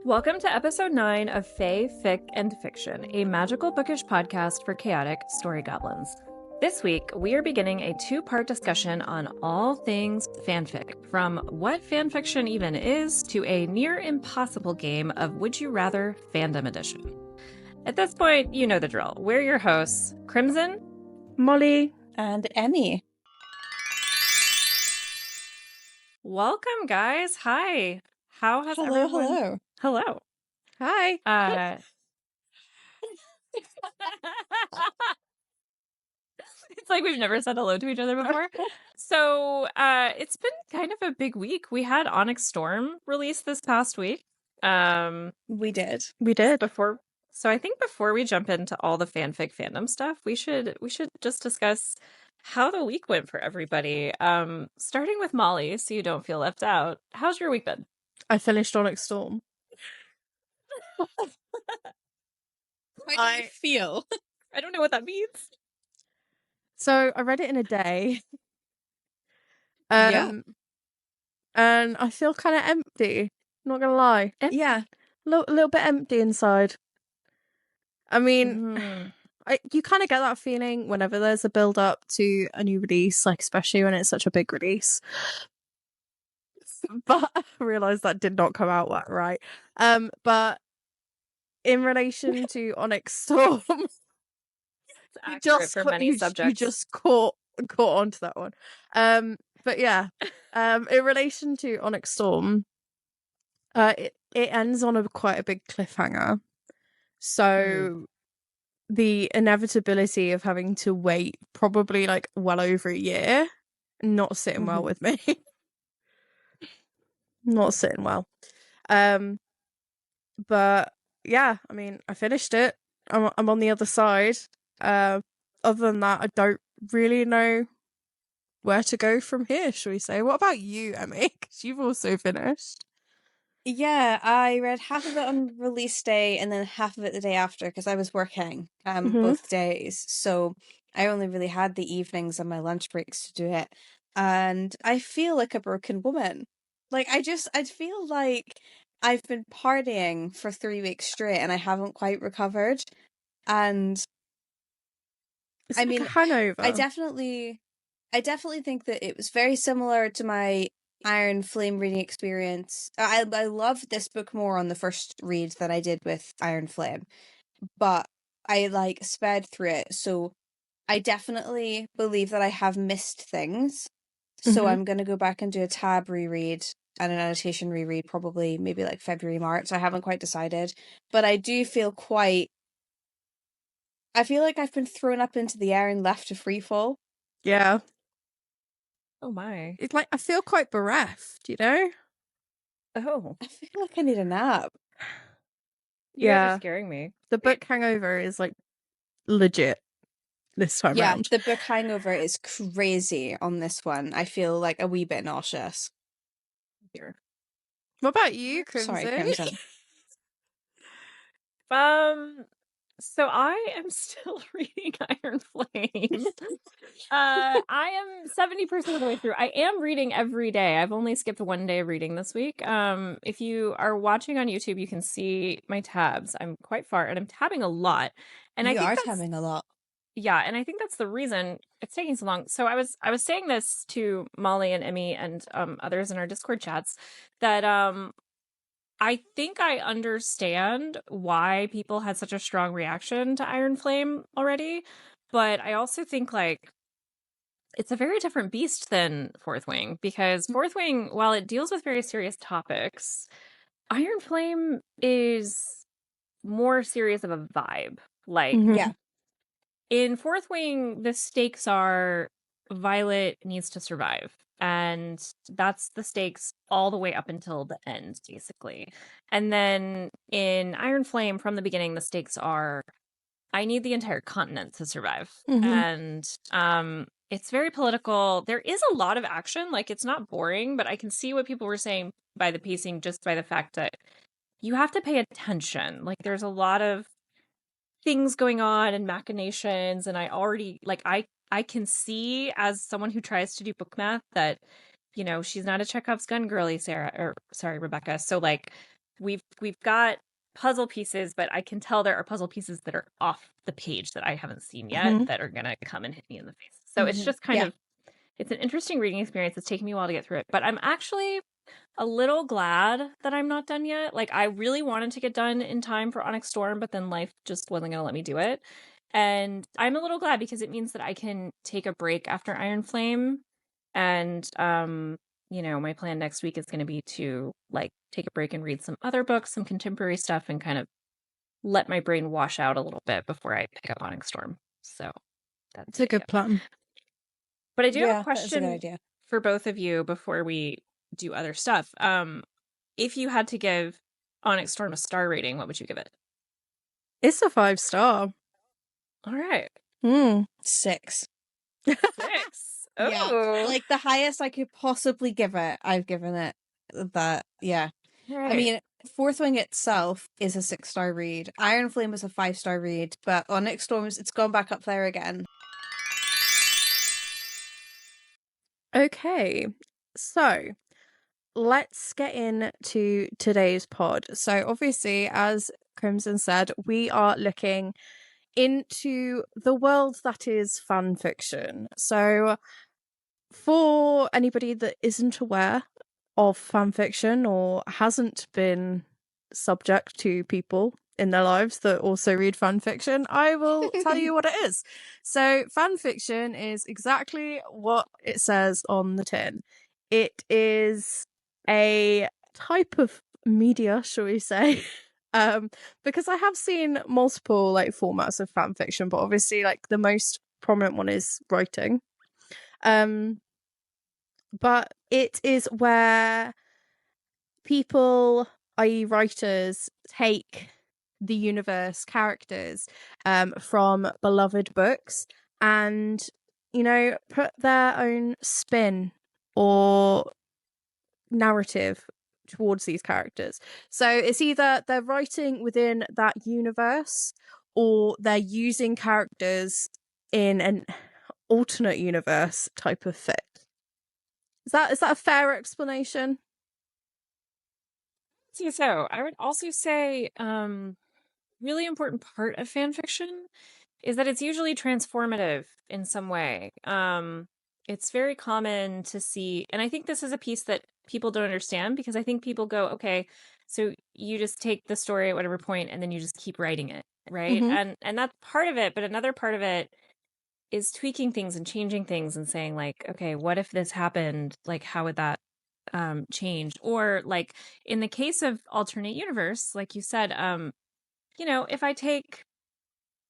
Welcome to episode 9 of Fic Fiction, a magical bookish podcast for chaotic story goblins. This week, we are beginning a two-part discussion on all things fanfic, from what fanfiction even is to a near impossible game of Would You Rather Fandom Edition. At this point, you know the drill. We're your hosts, Crimson, Molly, and Emmy. Welcome, guys. Hi. How has everyone... Hello. Hi. It's like we've never said hello to each other before. So it's been kind of a big week. We had Onyx Storm release this past week. We did. So I think before we jump into all the fanfic fandom stuff, we should just discuss how the week went for everybody. Starting with Molly, so you don't feel left out. How's your week been? I finished Onyx Storm. How do you feel? I don't know what that means. So I read it in a day. Yeah. And I feel kind of empty. Not gonna lie. Yeah. A little bit empty inside. I mean, you kind of get that feeling whenever there's a build up to a new release, like especially when it's such a big release. But I realised that did not come out right. But in relation to Onyx Storm, you just caught onto that one. But yeah, in relation to Onyx Storm, it ends on quite a big cliffhanger. So the inevitability of having to wait probably like well over a year, not sitting well with me. Not sitting well. But yeah, I mean, I finished it. I'm on the other side. Other than that, I don't really know where to go from here, shall we say. What about you, Emmy? Because you've also finished. Yeah, I read half of it on release day and then half of it the day after because I was working both days. So I only really had the evenings and my lunch breaks to do it. And I feel like a broken woman. Like, I feel like I've been partying for 3 weeks straight and I haven't quite recovered. And It's I like mean, a hangover. I definitely think that it was very similar to my Iron Flame reading experience. I loved this book more on the first read than I did with Iron Flame, but I like sped through it, so I definitely believe that I have missed things. So I'm gonna go back and do a tab reread and an annotation reread, probably maybe like February, March. I haven't quite decided, but I do feel I feel like I've been thrown up into the air and left to free fall. Yeah. Oh my. It's like I feel quite bereft, you know? Oh. I feel like I need a nap. You're scaring me. The book hangover is like legit this time around. Yeah, the book hangover is crazy on this one. I feel like a wee bit nauseous. Here. What about you, Crimson? Sorry, Crimson. So I am still reading Iron Flame. I am 70% of the way through. I am reading every day. I've only skipped one day of reading this week. If you are watching on YouTube, you can see my tabs. I'm quite far, and I'm tabbing a lot. And I think tabbing a lot. Yeah, and I think that's the reason it's taking so long. So I was saying this to Molly and Emmy and others in our Discord chats that I think I understand why people had such a strong reaction to Iron Flame already, but I also think like it's a very different beast than Fourth Wing, because Fourth Wing, while it deals with very serious topics, Iron Flame is more serious of a vibe. Like, Yeah. In Fourth Wing, the stakes are Violet needs to survive. And that's the stakes all the way up until the end, basically. And then in Iron Flame, from the beginning, the stakes are I need the entire continent to survive. And it's very political. There is a lot of action. Like, it's not boring, but I can see what people were saying by the pacing, just by the fact that you have to pay attention. Like, there's a lot of things going on and machinations, and I already like I can see, as someone who tries to do book math, that, you know, she's not a Chekhov's gun girly, Rebecca. So like we've got puzzle pieces, but I can tell there are puzzle pieces that are off the page that I haven't seen yet that are gonna come and hit me in the face. So it's just kind of, it's an interesting reading experience. It's taken me a while to get through it, but I'm actually a little glad that I'm not done yet. Like, I really wanted to get done in time for Onyx Storm, but then life just wasn't gonna let me do it. And I'm a little glad because it means that I can take a break after Iron Flame. And you know, my plan next week is going to be to like take a break and read some other books, some contemporary stuff, and kind of let my brain wash out a little bit before I pick up Onyx Storm. So that's It's a good plan. But I do have a That's a good question idea. for both of you before we do other stuff. If you had to give Onyx Storm a star rating, what would you give it? It's a 5-star. All right. 6. 6. Oh. Yeah, like the highest I could possibly give it, I've given it that. Yeah. Right. I mean, Fourth Wing itself is a 6-star read. Iron Flame was a 5-star read, but Onyx Storms, it's gone back up there again. Okay, so let's get into today's pod. So obviously, as Crimson said, we are looking into the world that is fan fiction. So for anybody that isn't aware of fan fiction or hasn't been subject to people in their lives that also read fan fiction, I will tell you what it is. So fan fiction is exactly what it says on the tin. It is a type of media, shall we say, because I have seen multiple like formats of fan fiction, but obviously like the most prominent one is writing. But it is where people, i.e. writers, take the universe characters from beloved books and, you know, put their own spin or narrative towards these characters. So it's either they're writing within that universe or they're using characters in an alternate universe type of fit. Is that a fair explanation? So I would also say really important part of fan fiction is that it's usually transformative in some way. It's very common to see, and I think this is a piece that people don't understand because I think people go, okay, so you just take the story at whatever point and then you just keep writing it, right? Mm-hmm. And that's part of it, but another part of it is tweaking things and changing things and saying like, okay, what if this happened? Like, how would that change? Or like in the case of alternate universe, like you said, you know, if I take,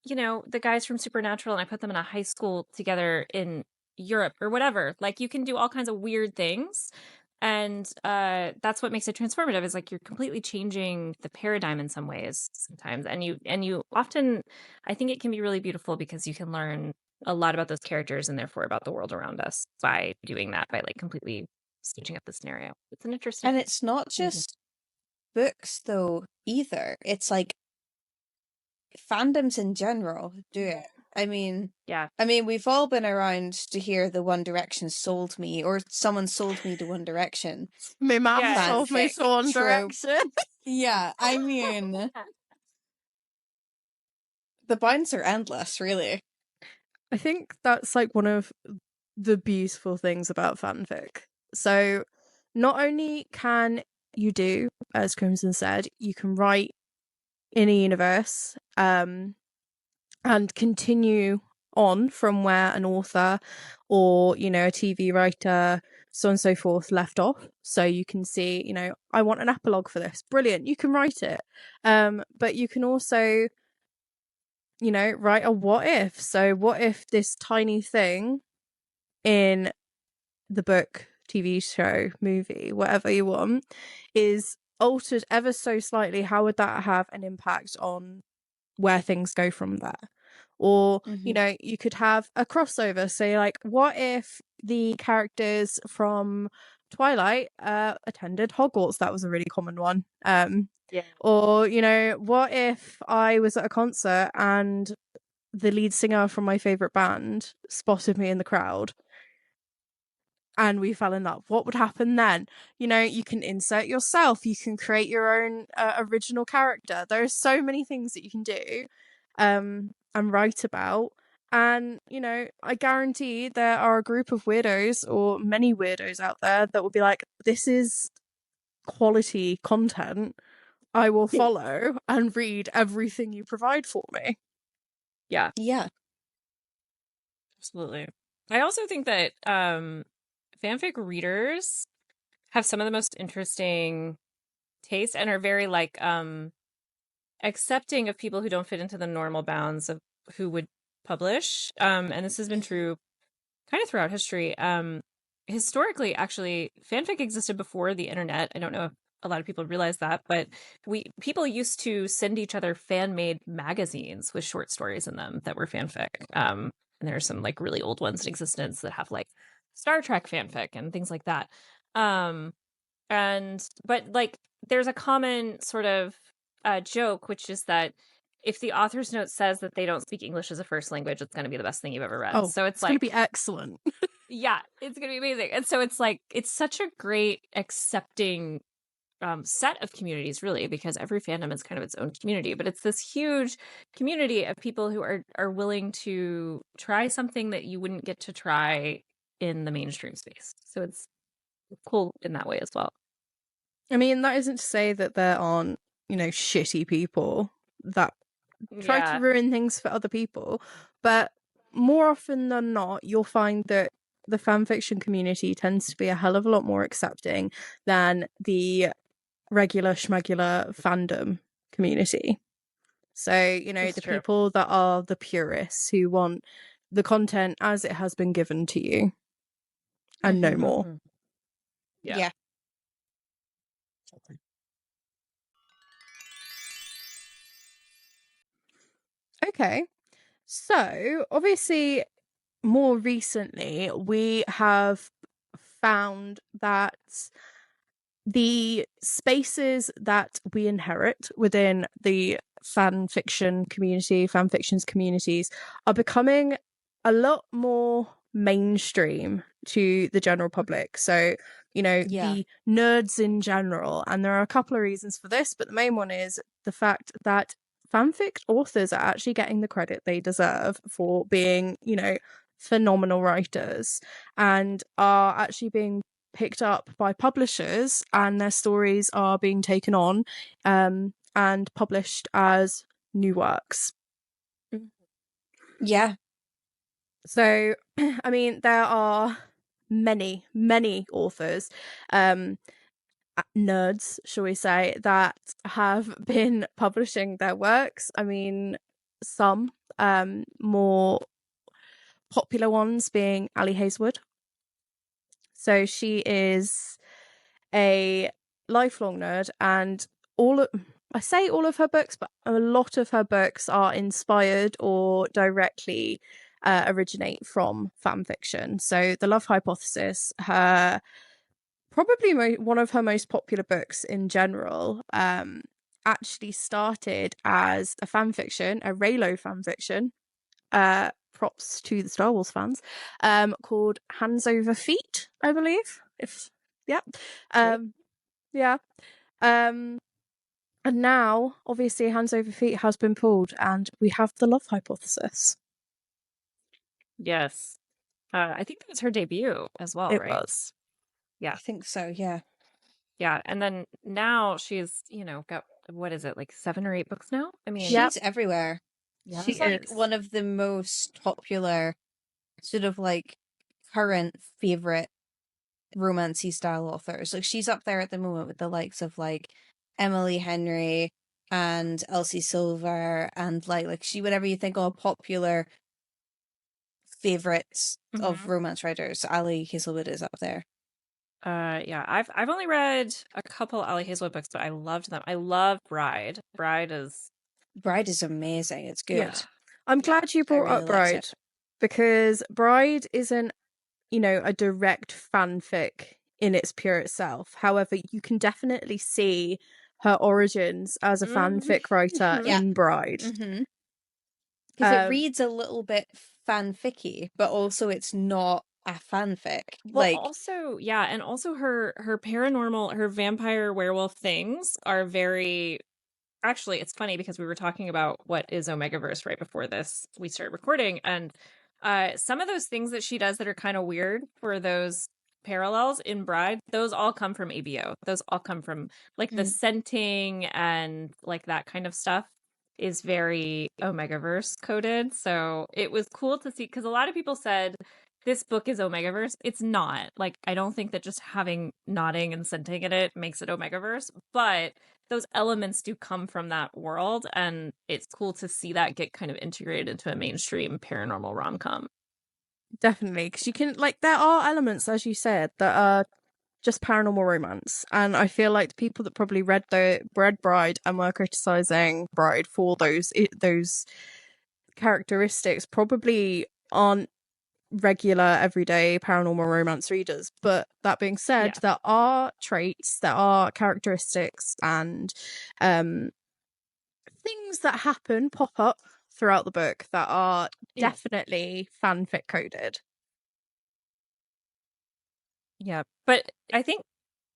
you know, the guys from Supernatural and I put them in a high school together in Europe or whatever, like you can do all kinds of weird things. And that's what makes it transformative is like you're completely changing the paradigm in some ways sometimes. And you often, I think it can be really beautiful because you can learn a lot about those characters and therefore about the world around us by doing that, by like completely stitching up the scenario. It's an interesting. And it's not just books though either. It's like fandoms in general do it. I mean, we've all been around to hear the One Direction sold me, or someone sold me to One Direction. My mum sold me to One Direction. Yeah, I mean, the bounds are endless, really. I think that's like one of the beautiful things about fanfic. So not only can you do, as Crimson said, you can write in a universe and continue on from where an author or, you know, a TV writer, so on and so forth, left off. So you can see, you know, I want an epilogue for this. Brilliant. You can write it. But you can also, you know, write a what if. So what if this tiny thing in the book, TV show, movie, whatever you want, is altered ever so slightly? How would that have an impact on where things go from there? Or, you know, you could have a crossover. Say, like, what if the characters from Twilight attended Hogwarts? That was a really common one. Or, you know, what if I was at a concert and the lead singer from my favorite band spotted me in the crowd and we fell in love. What would happen then? You know, you can insert yourself, you can create your own original character. There are so many things that you can do and write about. And, you know, I guarantee there are a group of weirdos or many weirdos out there that will be like, this is quality content. I will follow and read everything you provide for me. Yeah, Yeah. absolutely. I also think that fanfic readers have some of the most interesting taste and are very like accepting of people who don't fit into the normal bounds of who would publish. And this has been true kind of throughout history. Historically, actually, fanfic existed before the internet. I don't know if a lot of people realize that, but people used to send each other fan-made magazines with short stories in them that were fanfic. And there are some like really old ones in existence that have like Star Trek fanfic and things like that. But like there's a common sort of joke, which is that if the author's note says that they don't speak English as a first language, it's going to be the best thing you've ever read. Oh, so it's going like to be excellent. yeah, it's going to be amazing. And so it's like it's such a great accepting set of communities, really, because every fandom is kind of its own community. But it's this huge community of people who are willing to try something that you wouldn't get to try in the mainstream space. So it's cool in that way as well. I mean, that isn't to say that there aren't, you know, shitty people that try to ruin things for other people, but more often than not, you'll find that the fanfiction community tends to be a hell of a lot more accepting than the regular schmegular fandom community. So, you know, That's the true. people that are the purists who want the content as it has been given to you and no more. Yeah. Okay, so obviously more recently we have found that the spaces that we inherit within the fanfictions communities are becoming a lot more mainstream to the general public. So, you know, the nerds in general. And there are a couple of reasons for this, but the main one is the fact that fanfic authors are actually getting the credit they deserve for being, you know, phenomenal writers and are actually being picked up by publishers, and their stories are being taken on and published as new works. Yeah. So, I mean, there are many authors, nerds, shall we say, that have been publishing their works. I mean, some more popular ones being Ali Hazelwood. So she is a lifelong nerd, and I say all of her books, but a lot of her books are inspired or directly originate from fan fiction. So The Love Hypothesis, her probably one of her most popular books in general, actually started as a fan fiction, a Reylo fan fiction, props to the Star Wars fans, called Hands Over Feet, I believe. Yeah. And now, obviously, Hands Over Feet has been pulled, and we have The Love Hypothesis. Yes. I think that was her debut as well, It right? was. Yeah. I think so, yeah. Yeah. And then now she's, you know, got, what is it, like 7 or 8 books now? I mean, She's everywhere. yeah. She's like one of the most popular, sort of like current favorite romancy style authors. Like she's up there at the moment with the likes of like Emily Henry and Elsie Silver and like she, whatever you think of popular favorites of romance writers, Ali Hazelwood is up there. Yeah, I've only read a couple Ali Hazelwood books, but I loved them. I love Bride. Bride is amazing. It's good. Yeah. I'm glad you brought up Bride, because Bride isn't, you know, a direct fanfic in its pure itself. However, you can definitely see her origins as a fanfic writer in Bride. Because it reads a little bit fanficky, but also it's not a fanfic. Well, Like, also, yeah, and also her paranormal, her vampire werewolf things are very. Actually, it's funny because we were talking about what is Omegaverse right before this we started recording, and some of those things that she does that are kind of weird for those parallels in Bride, those all come from ABO. Those all come from like the mm, scenting and like that kind of stuff is very Omegaverse coded. So it was cool to see because a lot of people said this book is Omegaverse. It's not. Like, I don't think that just having nodding and scenting in it makes it Omegaverse, but those elements do come from that world, and it's cool to see that get kind of integrated into a mainstream paranormal rom-com. Definitely, because you can, like, there are elements, as you said, that are just paranormal romance, and I feel like the people that probably read Bride and were criticizing Bride for those characteristics probably aren't regular everyday paranormal romance readers. But that being said, Yeah. there are traits, there are characteristics, and things that pop up throughout the book that are Yeah. definitely fanfic coded. Yeah. But I think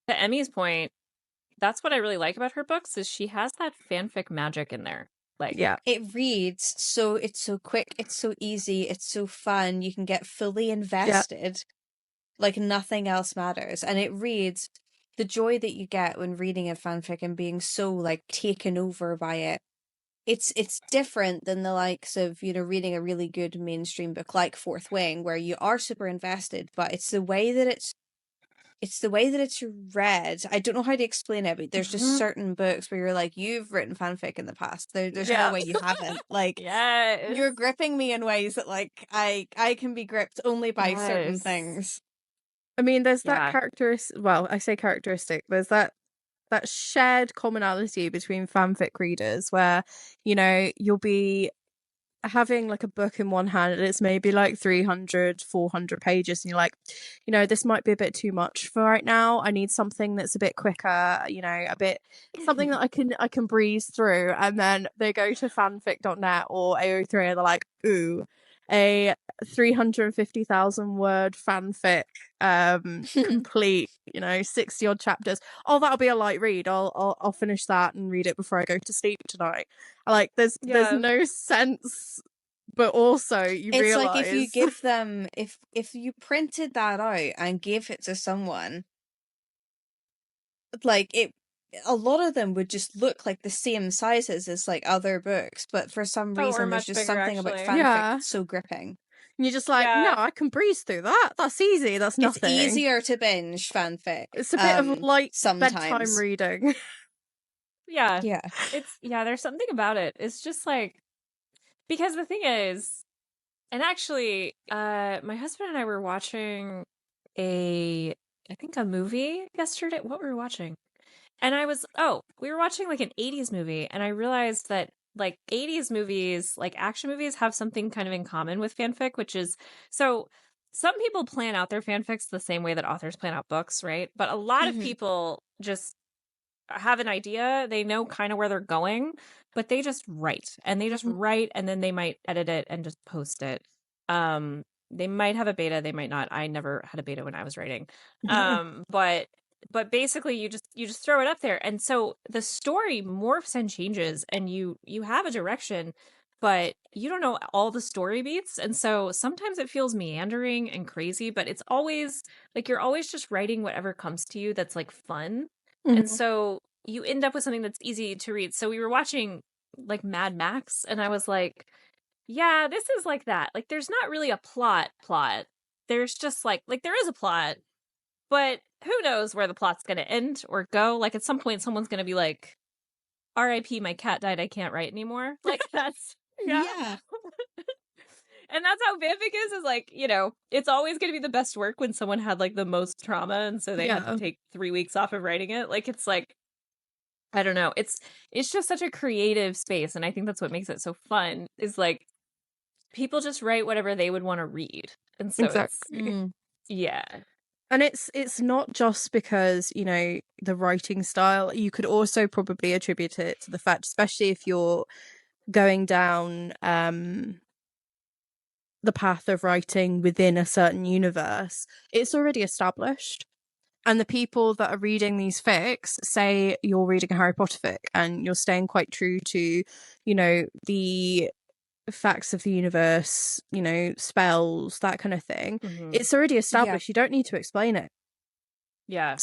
to Emmy's point, that's what I really like about her books is she has that fanfic magic in there. Like, Yeah. it reads so, it's so quick, it's so easy, it's so fun. You can get fully invested, like nothing else matters. And it reads, the joy that you get when reading a fanfic and being so like taken over by it. It's different than the likes of, you know, reading a really good mainstream book like Fourth Wing, where you are super invested, but it's the way that it's read. I don't know how to explain it, but there's just certain books where you're like, you've written fanfic in the past. There's no yeah. way you haven't. Like, Yes. you're gripping me in ways that like I can be gripped only by certain Yes. things. I mean, there's that Yeah. characteristic. Well, I say characteristic. There's that shared commonality between fanfic readers where, you know, you'll be having like a book in one hand and it's maybe like 300, 400 pages, and you're like, you know, this might be a bit too much for right now. I need something that's a bit quicker, you know, a bit something that I can breeze through. And then they go to fanfic.net or AO3 and they're like, ooh, a 350,000 word fanfic, complete, you know, 60 odd chapters. Oh, that'll be a light read. I'll finish that and read it before I go to sleep tonight. Like, there's Yeah. no sense, but also you It's realize, like if you give them if you printed that out and gave it to someone, like it, a lot of them would just look like the same sizes as like other books, but for some Oh, or reason there's much just bigger, something about actually. fanfic Yeah. that's so gripping. and you're just like, no, Yeah. I can breeze through that. That's easy. That's It's nothing. easier to binge fanfic. It's a bit of a light bedtime Sometimes. reading. Yeah. Yeah. There's something about it. It's just like, because the thing is, and actually, my husband and I were watching I think a movie yesterday. What were we watching? And we were watching like an 80s movie, and I realized that like 80s movies, like action movies, have something kind of in common with fanfic, which is so some people plan out their fanfics the same way that authors plan out books, right? But a lot of Mhm. people just have an idea, they know kind of where they're going, but they just write. And they just write, and then they might edit it and just post it. They might have a beta, they might not. I never had a beta when I was writing. But basically you just throw it up there. And so the story morphs and changes, and you have a direction, but you don't know all the story beats. And so sometimes it feels meandering and crazy, but it's always like you're always just writing whatever comes to you that's like fun. And so you end up with something that's easy to read. So we were watching like Mad Max, and I was like, yeah, this is like that. Like, there's not really a plot. There's just like there is a plot, but who knows where the plot's going to end or go. Like, at some point, someone's going to be like, RIP, my cat died. I can't write anymore. Like, that's, Yeah. And that's how fanfic is like, you know, it's always going to be the best work when someone had like the most trauma, and so they had to take 3 weeks off of writing it. Like, it's like, I don't know. It's just such a creative space, and I think that's what makes it so fun. Is like people just write whatever they would want to read, and so Exactly. yeah. And it's not just because, you know, the writing style. You could also probably attribute it to the fact, especially if you're going down the path of writing within a certain universe, it's already established. And the people that are reading these fics, say you're reading a Harry Potter fic and you're staying quite true to, you know, the facts of the universe, you know, spells, that kind of thing. It's already established. You don't need to explain it. Yeah.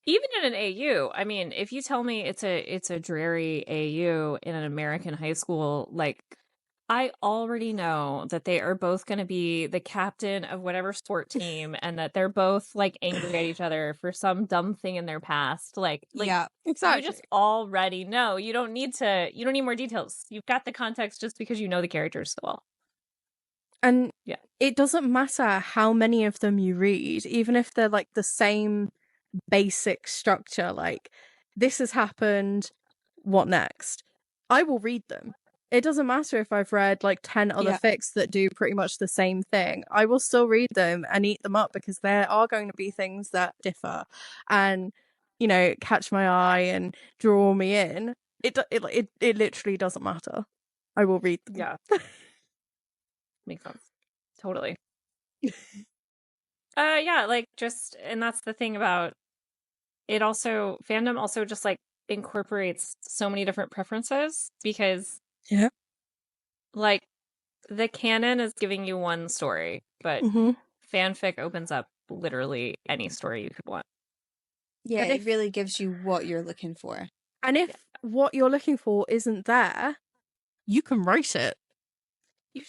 Even in an AU, I mean, if you tell me it's a dreary AU in an American high school, like, I already know that they are both going to be the captain of whatever sport team and that they're both like angry at each other for some dumb thing in their past. Like Yeah, you just already know. You don't need more details. You've got the context just because you know the characters so well. And yeah, it doesn't matter how many of them you read, even if they're like the same basic structure, like this has happened, what next? I will read them. It doesn't matter if I've read like 10 other fics that do pretty much the same thing. I will still read them and eat them up because there are going to be things that differ and, you know, catch my eye and draw me in. It literally doesn't matter. I will read them. Yeah. Makes sense. Totally. Yeah, like just, and that's the thing about it also, fandom also just like incorporates so many different preferences because like the canon is giving you one story, but fanfic opens up literally any story you could want. Yeah, it really gives you what you're looking for. And if what you're looking for isn't there, you can write it.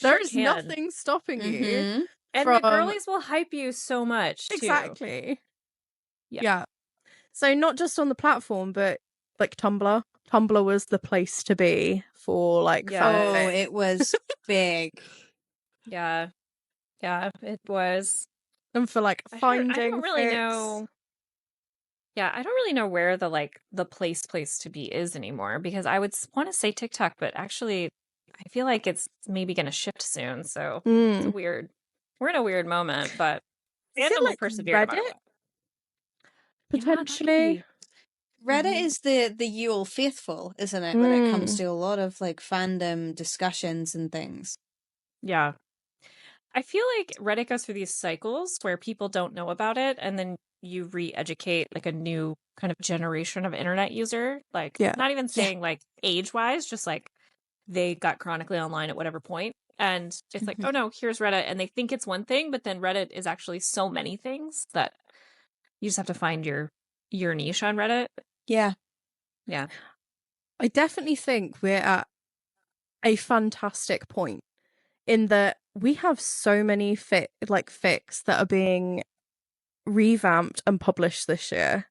There is nothing stopping you. And the girlies will hype you so much, too. Exactly. Yeah. So not just on the platform, but like Tumblr. Tumblr was the place to be for like fanfic. Oh, it was big. Yeah, it was. And for like finding I don't really fics. know. Yeah, I don't really know where the place to be is anymore because I would want to say TikTok, but actually I feel like it's maybe going to shift soon. So it's weird. We're in a weird moment, but fandom will persevere. Reddit? Potentially. Reddit is the Yule faithful, isn't it? When it comes to a lot of like fandom discussions and things. Yeah. I feel like Reddit goes through these cycles where people don't know about it and then you re-educate like a new kind of generation of internet user. Like not even saying like age-wise, just like they got chronically online at whatever point. And it's like, oh no, here's Reddit. And they think it's one thing, but then Reddit is actually so many things that you just have to find your niche on Reddit. Yeah. Yeah. I definitely think we're at a fantastic point in that we have so many fics that are being revamped and published this year.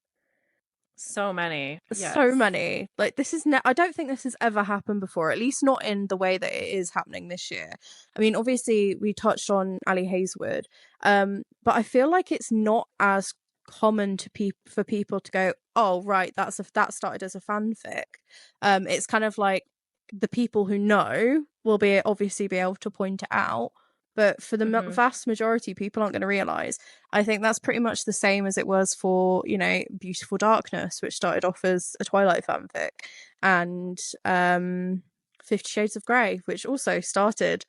So many. Yes. So many. Like this is I don't think this has ever happened before, at least not in the way that it is happening this year. I mean, obviously we touched on Ali Hazelwood, but I feel like it's not as common for people to go, oh right, that started as a fanfic. It's kind of like the people who know will obviously be able to point it out, but for the vast majority, people aren't going to realize. I think that's pretty much the same as it was for, you know, Beautiful Darkness, which started off as a Twilight fanfic, and 50 Shades of Grey, which also started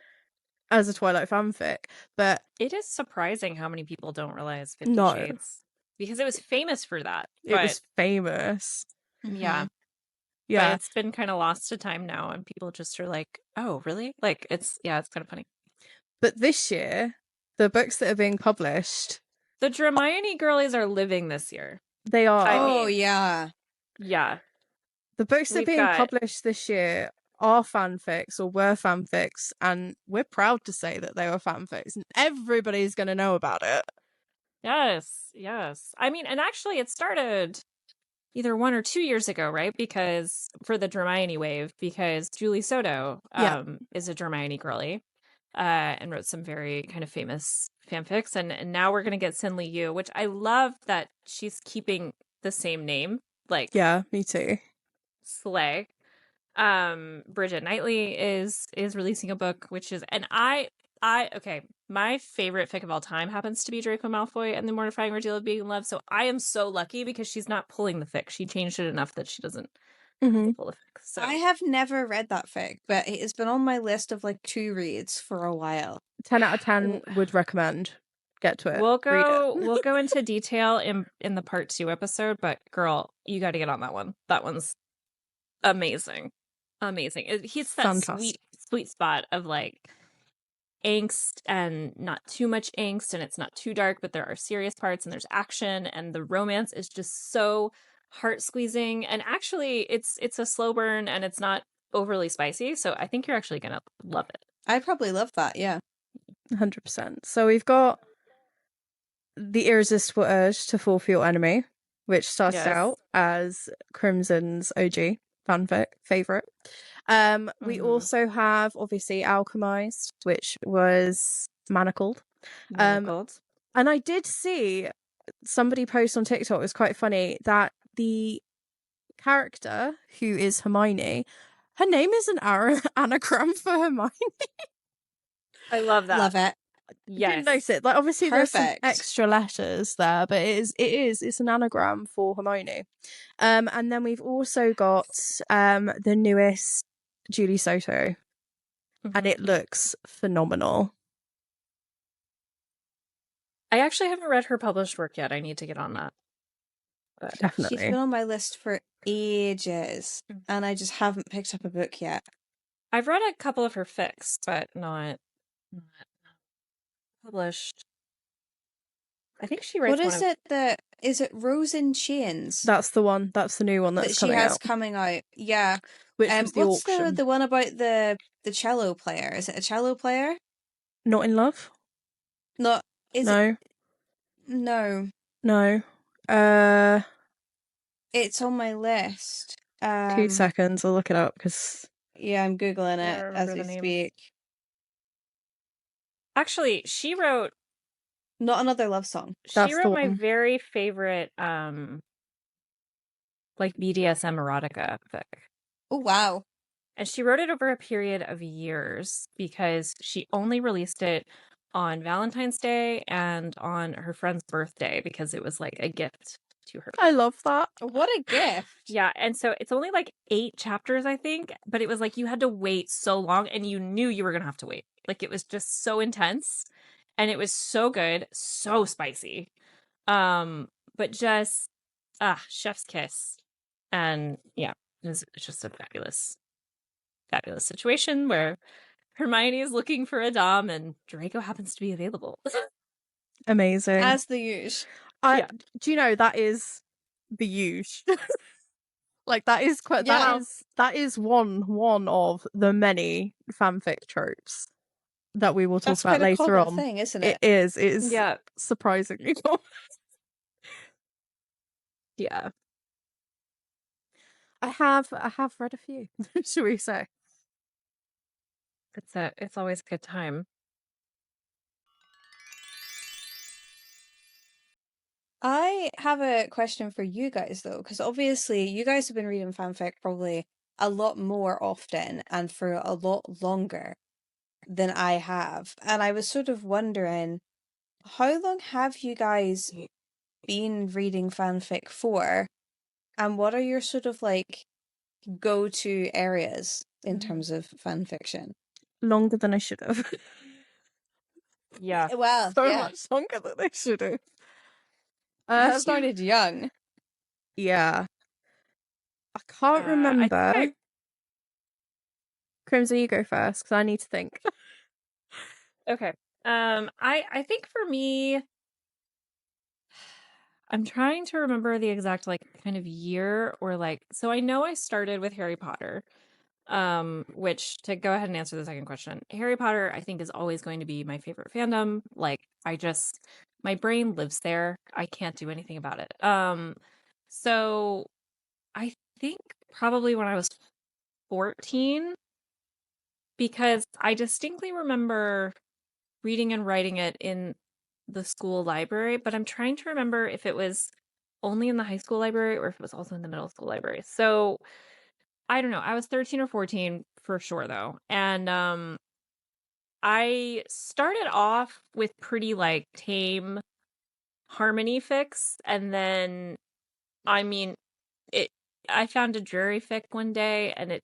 as a Twilight fanfic. But it is surprising how many people don't realize 50 Shades. Because it was famous for that. It was famous. Yeah. Yeah. But it's been kind of lost to time now, and people just are like, oh, really? Like, it's kind of funny. But this year, the books that are being published... The Hermione girlies are living this year. They are. Yeah. Yeah. The books that are being published this year are fanfics or were fanfics, and we're proud to say that they were fanfics, and everybody's going to know about it. Yes. I mean, and actually it started either 1 or 2 years ago, right? Because for the Hermione wave, because Julie Soto is a Hermione girly and wrote some very kind of famous fanfics. And now we're going to get Sin Lee Yu, which I love that she's keeping the same name. Like, yeah, me too. Slay. Bridget Knightley is releasing a book, which is, and okay, my favorite fic of all time happens to be Draco Malfoy and the Mortifying Ordeal of Being in Love. So I am so lucky because she's not pulling the fic. She changed it enough that she doesn't pull the fic. So I have never read that fic, but it has been on my list of like 2 reads for a while. 10 out of 10 would recommend. Get to it. We'll Read we'll it. go into detail in the part 2 episode, but girl, you got to get on that one. That one's amazing. Amazing. He's that Fantastic. sweet spot of like angst and not too much angst, and it's not too dark, but there are serious parts and there's action, and the romance is just so heart squeezing, and actually it's a slow burn and it's not overly spicy, so I think you're actually gonna love it. I probably love that, yeah. 100%. So we've got the irresistible urge to fall for your enemy, which started Yes. out as Crimson's OG fanfic favorite. We also have obviously Alchemized, which was Manacled. Manacled. And I did see somebody post on TikTok, it was quite funny, that the character who is Hermione, her name is an anagram for Hermione. I love that. Love it. Yes. Didn't notice it. Like, obviously there's some Perfect. extra letters there, but it's an anagram for Hermione. And then we've also got the newest Julie Soto, and it looks phenomenal. I actually haven't read her published work yet. I need to get on that. But Definitely. She's been on my list for ages, and I just haven't picked up a book yet. I've read a couple of her fics, but not published. I think she writes What is it that is it Rose in Chains? That's the one. That's the new one that's that she coming has out. coming out. Yeah. Which was the what's auction. the one about the cello player? Is it a cello player? Not in Love? Not is No. it? No. No. It's on my list. 2 seconds. I'll look it up because Yeah, I'm googling I it don't as remember we the name. speak. Actually, she wrote Not Another Love Song. That's she the wrote my one. very favorite like BDSM erotica fic. Oh wow. And she wrote it over a period of years because she only released it on Valentine's Day and on her friend's birthday because it was like a gift to her. I love that. What a gift. Yeah, and so it's only like 8 chapters, I think, but it was like you had to wait so long and you knew you were going to have to wait. Like it was just so intense and it was so good, so spicy. But just chef's kiss. And yeah, it's just a fabulous situation where Hermione is looking for a dom and Draco happens to be available. Amazing. As the usual. Yeah. Do you know that is the usual? Like that is quite Yeah. that is one of the many fanfic tropes that we will talk That's about quite a later common on. thing, isn't it? It is. It is Yeah. surprisingly common. Yeah. I have read a few, shall we say? It's always a good time. I have a question for you guys though, because obviously you guys have been reading fanfic probably a lot more often and for a lot longer than I have. And I was sort of wondering, how long have you guys been reading fanfic for? And what are your sort of like go-to areas in terms of fanfiction? Longer than I should have. Yeah. Well, So yeah. much longer than I should have. That started young. Yeah. I can't remember. Crimson, you go first because I need to think. Okay. I think for me, I'm trying to remember the exact like kind of year or like, so I know I started with Harry Potter, which to go ahead and answer the second question, Harry Potter I think is always going to be my favorite fandom. Like my brain lives there. I can't do anything about it. So I think probably when I was 14, because I distinctly remember reading and writing it in the school library, but I'm trying to remember if it was only in the high school library or if it was also in the middle school library. So I don't know. I was 13 or 14 for sure though. And I started off with pretty like tame harmony fics, and then I mean I found a dreary fic one day and it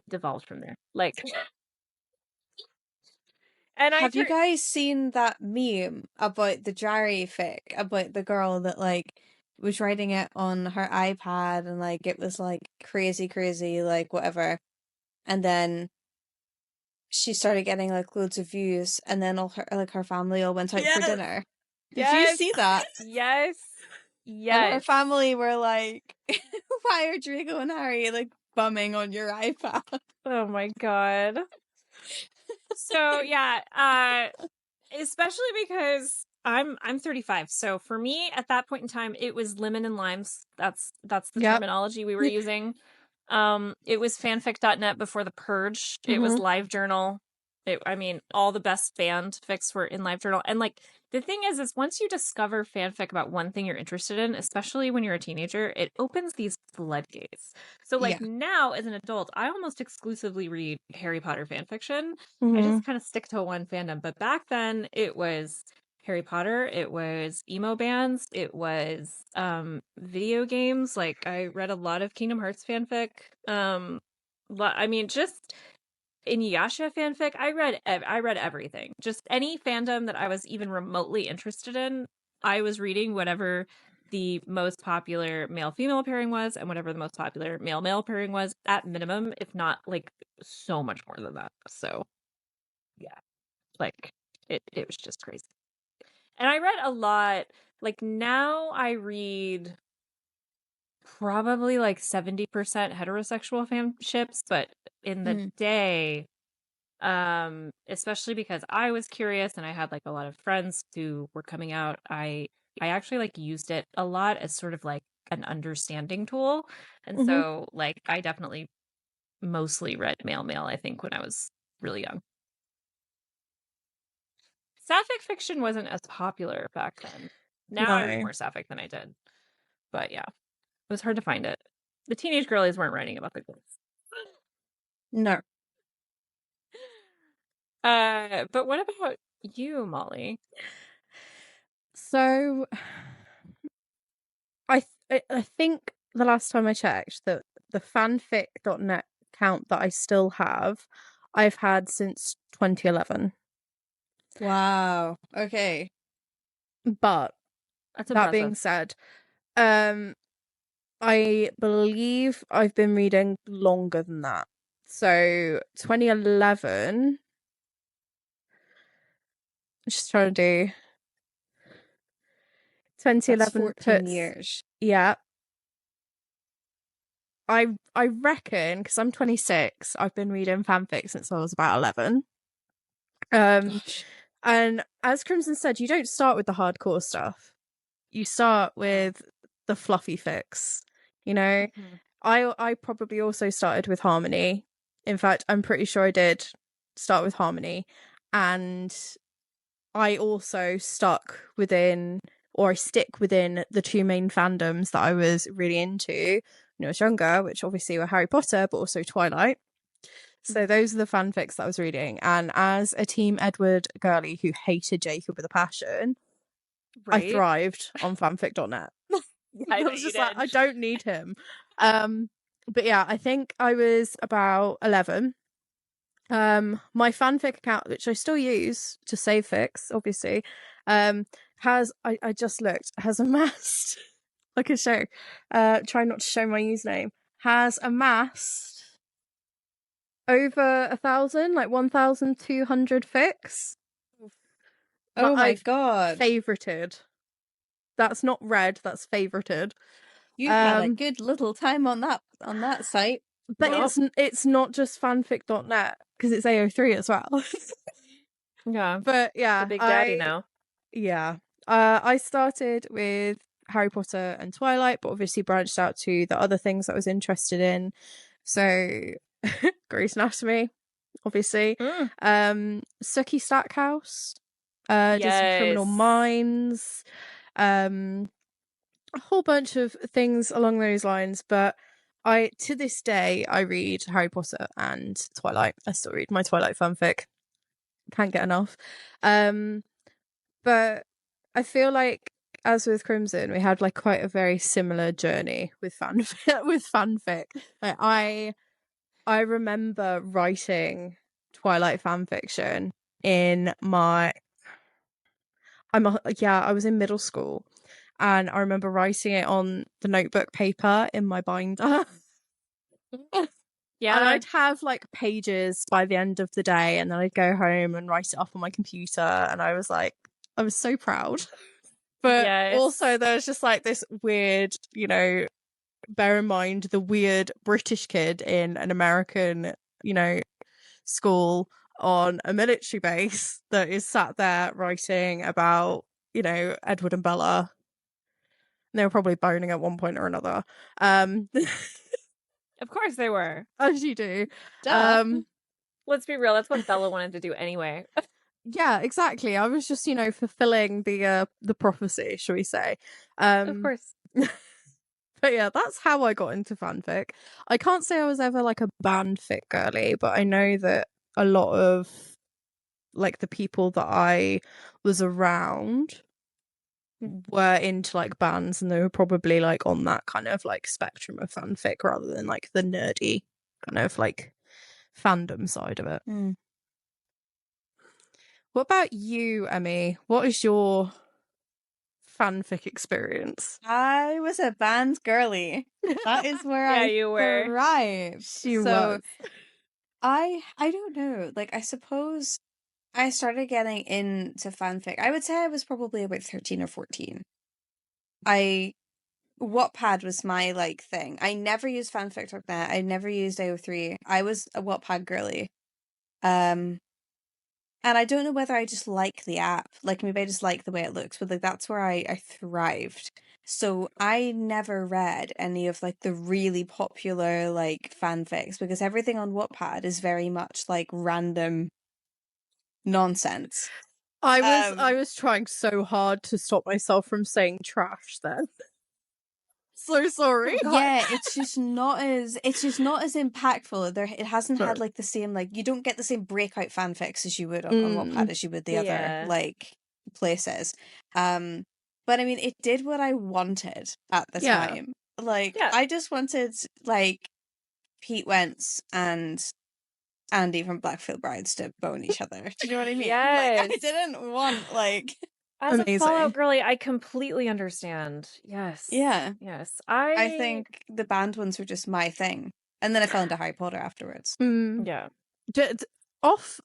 devolved from there. Like And Have you guys seen that meme about the Jari fic, about the girl that like was writing it on her iPad and like it was like crazy, like whatever. And then she started getting like loads of views and then all her family all went out for dinner. Did you see that? Yes. And her family were like, why are Draco and Harry like bumming on your iPad? Oh my god. So yeah, especially because I'm 35. So for me at that point in time it was lemon and limes. That's the Yep. terminology we were using. It was fanfic.net before the purge. It was LiveJournal. I mean, all the best fanfics were in LiveJournal. And like the thing is once you discover fanfic about one thing you're interested in, especially when you're a teenager, it opens these floodgates. So like now as an adult, I almost exclusively read Harry Potter fanfiction. I just kind of stick to one fandom. But back then it was Harry Potter, it was emo bands, it was video games. Like I read a lot of Kingdom Hearts fanfic. I mean, just Inuyasha fanfic. I read everything. Just any fandom that I was even remotely interested in, I was reading whatever the most popular male-female pairing was and whatever the most popular male-male pairing was at minimum, if not like so much more than that. So yeah, like it was just crazy. And I read a lot. Like now I read probably like 70% heterosexual fan ships, but in the day, especially because I was curious and I had like a lot of friends who were coming out, I actually like used it a lot as sort of like an understanding tool. And so like I definitely mostly read male, I think, when I was really young. Sapphic fiction wasn't as popular back then. Now I read more sapphic than I did. But yeah, it was hard to find it. The teenage girlies weren't writing about the girls. No. But what about you, Molly? So I think the last time I checked that the fanfic.net account that I still have, I've had since 2011. Wow. Okay. But That's that being said, I believe I've been reading longer than that. So 2011, just trying to do 2011 That's 14 puts, years. yeah. I reckon, because I'm 26, I've been reading fanfic since I was about 11. Gosh. And as Crimson said, you don't start with the hardcore stuff. You start with the fluffy fics. You know, I probably also started with Harmony. In fact, I'm pretty sure I did start with Harmony, and I also stuck within, or I stick within, the two main fandoms that I was really into when I was younger, which obviously were Harry Potter, but also Twilight. So those are the fanfics that I was reading. And as a Team Edward girly who hated Jacob with a passion, I thrived on fanfic.net. I was just like, I don't need him. But yeah, I think I was about 11. My fanfic account, which I still use to save fics, obviously, has, I just looked, has amassed, I can show, try not to show my username, has amassed over 1,000, like 1,200 fics. Oh my god. Favorited. That's not read, that's favorited. You've had a good little time on that site. But it's not just fanfic.net, because it's AO3 as well. Yeah. But yeah, the big daddy now. Yeah. I started with Harry Potter and Twilight, but obviously branched out to the other things that I was interested in. So Grey's Anatomy, obviously. Sookie Stackhouse, did some Criminal Minds, a whole bunch of things along those lines. But to this day, I read Harry Potter and Twilight. I still read my Twilight fanfic. Can't get enough. But I feel like, as with Crimson, we had like quite a very similar journey with fanfic. Like, I remember writing Twilight fanfiction in my I was in middle school, and I remember writing it on the notebook paper in my binder. Yeah. And I'd have like pages by the end of the day, and then I'd go home and write it up on my computer, and I was so proud. But Yes. also there was just like this weird, bear in mind the weird British kid in an American, school on a military base that is sat there writing about, Edward and Bella. They were probably boning at one point or another. Of course they were. As you do. Duh. Let's be real, that's what Bella wanted to do anyway. Yeah, exactly. I was just, fulfilling the prophecy, shall we say. Of course. But yeah, that's how I got into fanfic. I can't say I was ever like a fanfic girly, but I know that a lot of like the people that I was around were into like bands, and they were probably like on that kind of like spectrum of fanfic rather than like the nerdy kind of like fandom side of it. Mm. What about you, Emmy? What is your fanfic experience? I was a band girly. That is where Yeah, I you were. thrived. She so was. I don't know. Like, I suppose I started getting into fanfic. I would say I was probably about 13 or 14. Wattpad was my like thing. I never used fanfic.net. I never used AO3. I was a Wattpad girly. And I don't know whether I just like the app. Like, maybe I just like the way it looks, but like that's where I thrived. So I never read any of like the really popular like fanfics, because everything on Wattpad is very much like random nonsense. I was trying so hard to stop myself from saying trash then. So sorry. Yeah, it's just not as impactful. It hasn't had like the same, like, you don't get the same breakout fanfics as you would on Wattpad as you would the Yeah. other like places. But I mean, it did what I wanted at the Yeah. time. Like, Yeah. I just wanted like Pete Wentz and Andy from Blackfield Brides to bone each other. Do you know what I mean? Like, I Yes. didn't want like As a Amazing. Fallout girly, I completely understand. Yes. Yeah. Yes. I think the band ones were just my thing. And then I fell into Harry Potter afterwards. Yeah. Off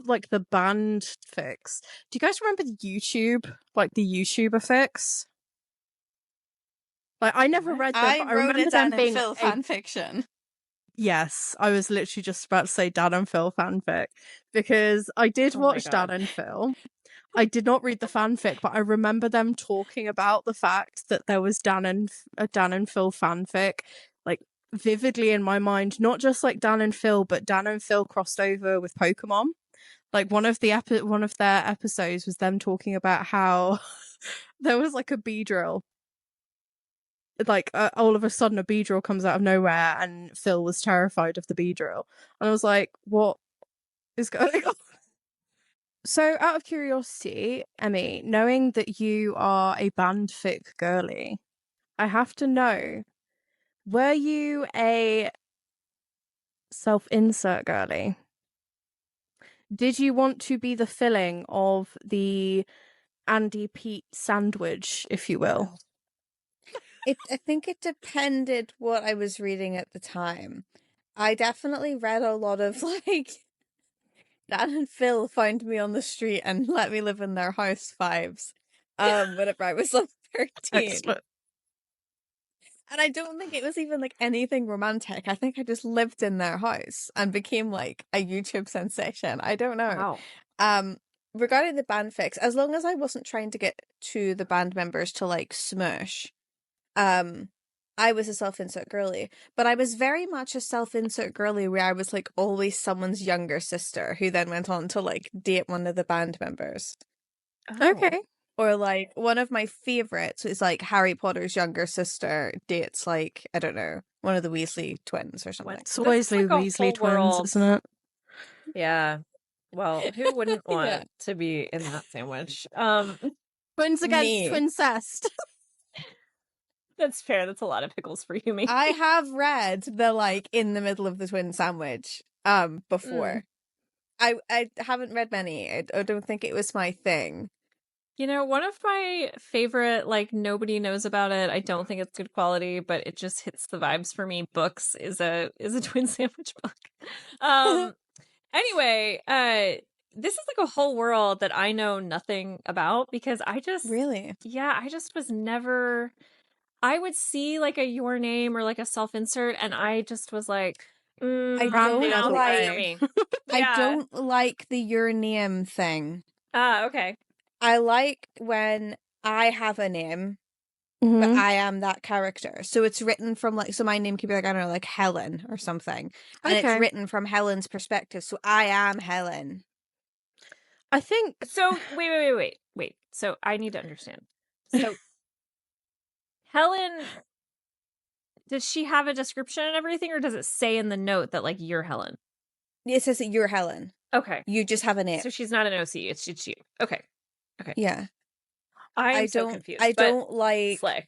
like the band fics. Do you guys remember the YouTube? Like the YouTuber fics? Like, I never read them, I but I wrote remember it them down in being Phil fanfiction. Yes, I was literally just about to say Dan and Phil fanfic, because I did Oh my watch God. Dan and Phil. I did not read the fanfic, but I remember them talking about the fact that there was Dan and Phil fanfic, like, vividly in my mind. Not just like Dan and Phil, but Dan and Phil crossed over with Pokemon. Like, one of their episodes was them talking about how there was like a Beedrill. Like, all of a sudden a Beedrill comes out of nowhere, and Phil was terrified of the Beedrill. And I was like, what is going on? So, out of curiosity, Emmy, knowing that you are a bandfic girly, I have to know, were you a self-insert girly? Did you want to be the filling of the Andy Pete sandwich, if you will? I think it depended what I was reading at the time. I definitely read a lot of like Dan and Phil found me on the street and let me live in their house vibes. Whenever I was like 13. Excellent. And I don't think it was even like anything romantic. I think I just lived in their house and became like a YouTube sensation. I don't know. Wow. Regarding the band fix, as long as I wasn't trying to get to the band members to like smush, I was a self-insert girly. But I was very much a self-insert girly where I was like always someone's younger sister who then went on to like date one of the band members. Oh. Okay. Or like one of my favorites is like Harry Potter's younger sister dates like, I don't know, one of the Weasley twins or something. It's always That's like a Weasley whole twins, world. isn't it? Yeah. Well, who wouldn't want Yeah. to be in that sandwich? Twins against Me. twincest. That's fair. That's a lot of pickles for you, maybe. I have read the like in the middle of the twin sandwich before. I haven't read many. I don't think it was my thing. One of my favorite, like, nobody knows about it, I don't think it's good quality, but it just hits the vibes for me, books is a twin sandwich book. Anyway, this is like a whole world that I know nothing about because I just Really? I just was never. I would see like a your name or like a self insert, and I just was like, I Ran the don't other like. way. I don't like the your name thing. Okay. I like when I have a name, but Mhm. I am that character. So it's written from like, so my name could be like, I don't know, like Helen or something. And it's Okay. written from Helen's perspective. So I am Helen. I think So wait. So I need to understand. So Helen, does she have a description and everything, or does it say in the note that like you're Helen? It says that you're Helen. Okay. You just have a name. So she's not an OC. It's you. Okay. Yeah. I'm so confused. I but don't like. slay.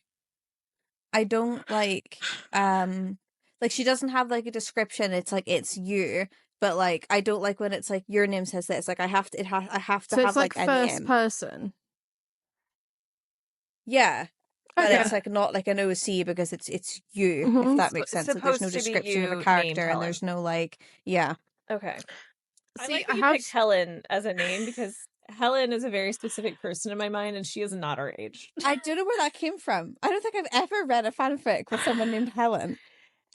I don't like. Like she doesn't have like a description. It's like it's you. But like I don't like when it's like your name says this. Like I have to. I have to so. have It's like a first name. person. Yeah. But Okay. it's like not like an OC because it's you, if Mhm. that makes sense. Like, there's no Supposed to be description of you a named character and Helen. there's no like yeah. Okay. I See, like that I you have picked Helen as a name because Helen is a very specific person in my mind, and she is not our age. I don't know where that came from. I don't think I've ever read a fanfic with someone named Helen.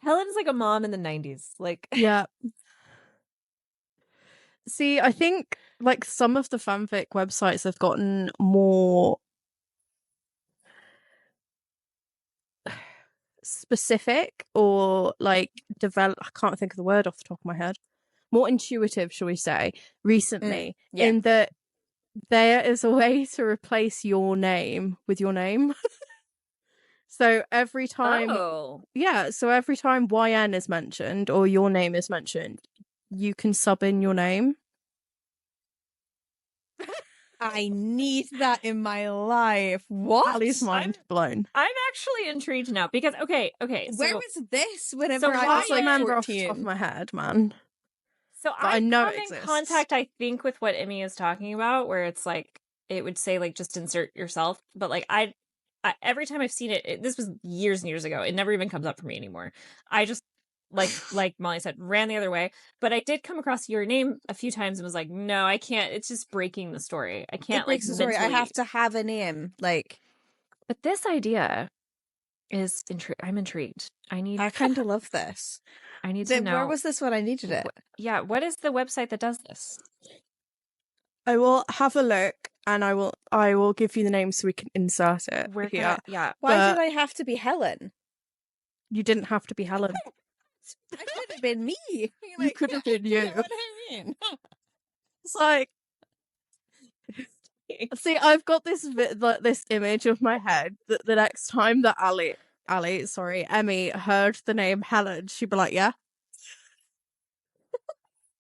Helen is like a mom in the 90s. Like, yeah. See, I think like some of the fanfic websites have gotten more specific or like develop. I can't think of the word off the top of my head. More intuitive, shall we say, recently, yeah. in that there is a way to replace your name with your name. So every time, so every time YN is mentioned or your name is mentioned, you can sub in your name. I need that in my life. What? Ali's mind blown. I'm actually intrigued now because okay. So, where was this whenever so I why was like remember off the 14? top of my head, man. So I know it come in exists. contact, I think, with what Emmy is talking about, where it's like it would say like just insert yourself, but like I every time I've seen it, this was years and years ago. It never even comes up for me anymore. I just like Molly said, ran the other way. But I did come across your name a few times and was like, no, I can't. It's just breaking the story. I can't. It breaks the story. I have to have a name. Like, but this idea is I'm intrigued. I kind of love this. I need to know. Where was this when I needed it? Yeah, what is the website that does this? I will have a look and I will give you the name so we can insert it. Where can here. yeah. Why did I have to be Helen? You didn't have to be Helen. I could have been me. You could have been you. What I mean? It's like, see, I've got this this image of my head that the next time that Emmy heard the name Helen, she'd be like, yeah.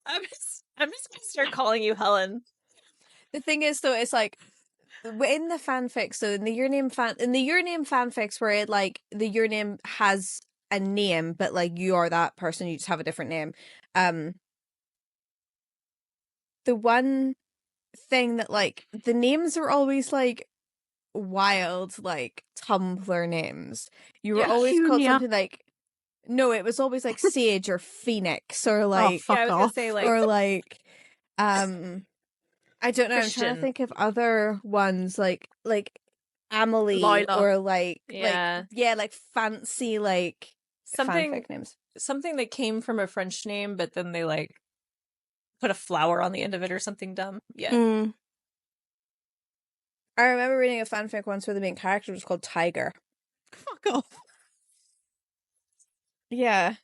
I'm just gonna start calling you Helen. The thing is, though, it's like in the fanfics, so in the your name fanfics, where it like the your name has a name, but like you are that person, you just have a different name. The one thing that like the names are always like wild, like Tumblr names. You were always called something like. No, it was always like Sage or Phoenix or like fuck I was off. gonna say like or like I don't know. Christian. I'm trying to think of other ones like Amelie Lila. or like fancy like something fanfic names. Something that came from a French name, but then they like put a flower on the end of it or something dumb. Yeah. I remember reading a fanfic once where the main character was called Tiger. Fuck off. Yeah.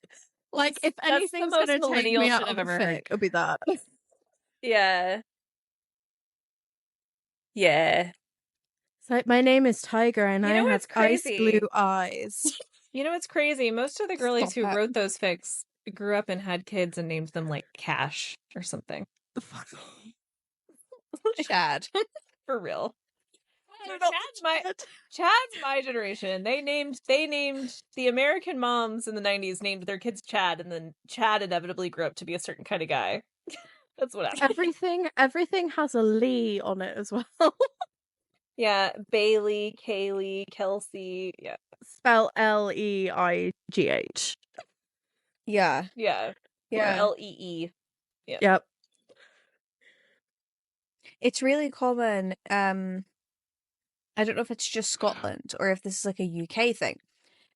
Like, if That's anything's the most gonna take millennial me shit out I've of ever fic, heard. it'll be that. Yeah. Yeah. It's like, my name is Tiger and I have what's ice crazy? blue eyes. You know what's crazy? Most of the girlies Stop who that. wrote those fics grew up and had kids and named them like Cash or something. The fuck? Chad. For real. I don't So know. Chad's my generation. They named the American moms in the 90s named their kids Chad, and then Chad inevitably grew up to be a certain kind of guy. That's what happened. Everything has a Lee on it as well. Yeah, Bailey, Kaylee, Kelsey. Yeah. Spell Leigh. Yeah. Yeah. Yeah. Or Lee. Yep. It's really common. I don't know if it's just Scotland or if this is like a UK thing.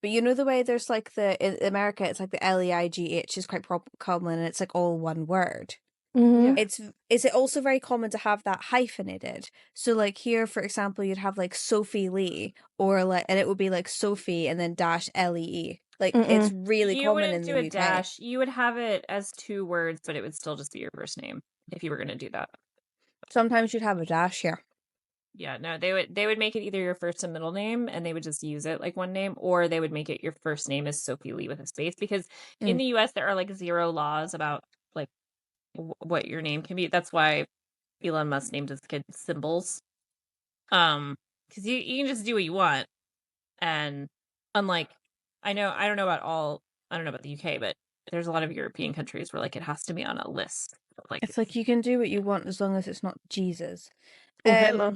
But you know the way there's like in America, it's like the Leigh is quite common and it's like all one word. Mhm. Is it also very common to have that hyphenated? So like here, for example, you'd have like Sophie Lee or like, and it would be like Sophie and then dash Lee. Like it's really You common in wouldn't do the a UK. dash. You would have it as 2 words, but it would still just be your first name if you were going to do that. Sometimes you'd have a dash here. Yeah, no, they would make it either your first and middle name and they would just use it like one name, or they would make it your first name is Sophie Lee with a space, because in the US there are like 0 laws about like what your name can be. That's why Elon Musk named his kid Symbols. Because you can just do what you want, and unlike I don't know about the UK, but there's a lot of European countries where like it has to be on a list. Like It's like you can do what you want as long as it's not Jesus. Or Hitler.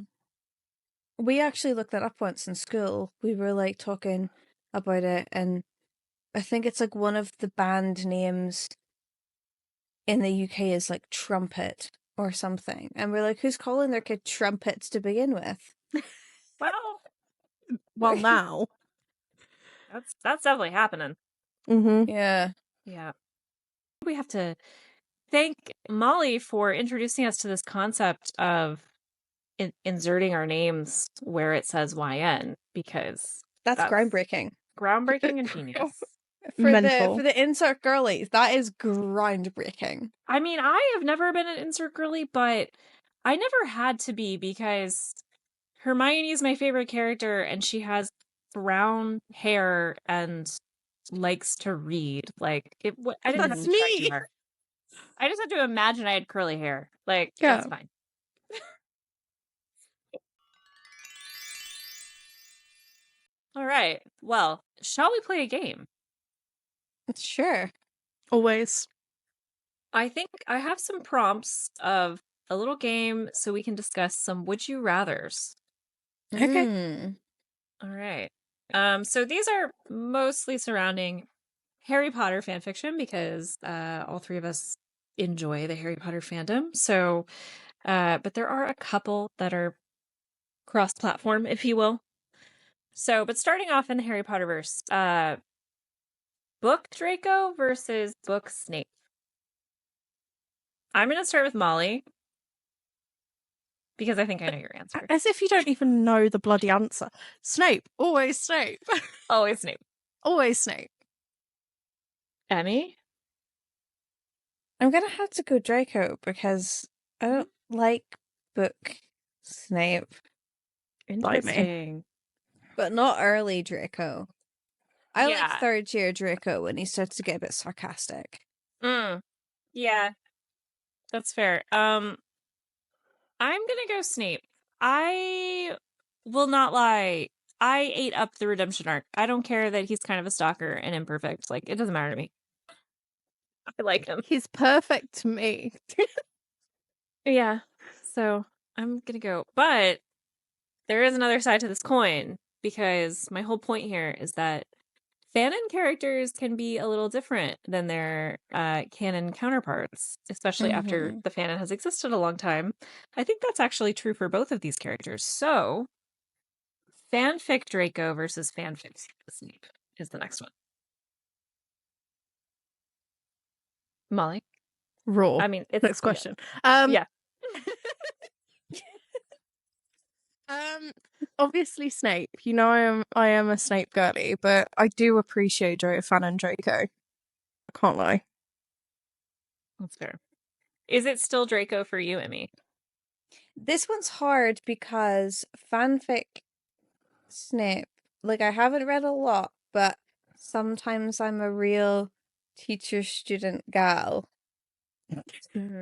We actually looked that up once in school. We were like talking about it, and I think it's like one of the band names in the UK is like Trumpet or something. And we're like, who's calling their kid Trumpets to begin with? Well, now. that's definitely happening. Mm-hmm. Yeah. Yeah. We have to thank Molly for introducing us to this concept of inserting our names where it says YN, because That's groundbreaking. Groundbreaking and genius. For Mental. the insert girlies, that is groundbreaking. I mean, I have never been an insert girly, but I never had to be, because Hermione is my favorite character and she has brown hair and likes to read. Like I didn't have That's to try me. too hard. I just had to imagine I had curly hair. Like, Yeah. that's fine. All right. Well, shall we play a game? Sure. Always. I think I have some prompts of a little game so we can discuss some would you rathers. Okay. All right. So these are mostly surrounding Harry Potter fan fiction, because all 3 of us enjoy the Harry Potter fandom. So, but there are a couple that are cross-platform, if you will. So, but starting off in the Harry Potter verse, book Draco versus book Snape. I'm going to start with Molly, because I think I know your answer. As if you don't even know the bloody answer. Snape. Always Snape. Always Snape. Always Snape. Emmy? I'm gonna have to go Draco because I don't like book Snape. Interesting. But not early Draco. I Yeah. like 3rd year Draco when he starts to get a bit sarcastic. Yeah. That's fair. I'm gonna go Snape. I will not lie. I ate up the redemption arc. I don't care that he's kind of a stalker and imperfect. Like, it doesn't matter to me. I like him. He's perfect to me. Yeah. So I'm gonna go. But there is another side to this coin, because my whole point here is that fanon characters can be a little different than their canon counterparts, especially after the fanon has existed a long time. I think that's actually true for both of these characters. So, fanfic Draco versus fanfic Snape is the next one. Molly? Raw. I mean, it's Next question. Yeah. Obviously Snape. You know I am a Snape girly, but I do appreciate Fanon Draco. I can't lie. That's fair. Is it still Draco for you, Emmy? This one's hard because fanfic Snape, like I haven't read a lot, but sometimes I'm a real teacher-student gal.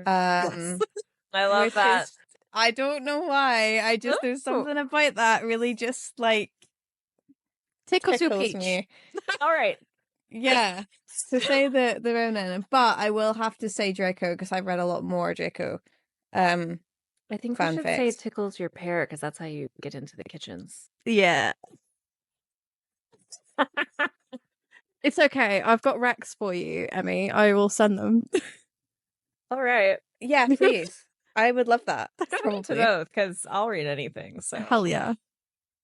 I love that. I don't know why. There's something about that really just like Tickles your tickles peach. me. All right. Yeah, to say the Ronin, but I will have to say Draco because I've read a lot more Draco. I think we should say Fanfics. tickles your pear because that's how you get into the kitchens. Yeah. It's okay. I've got Rex for you, Emmy. I will send them. All right. Yeah, please. I would love that. To Probably. both because I'll read anything. So Hell yeah.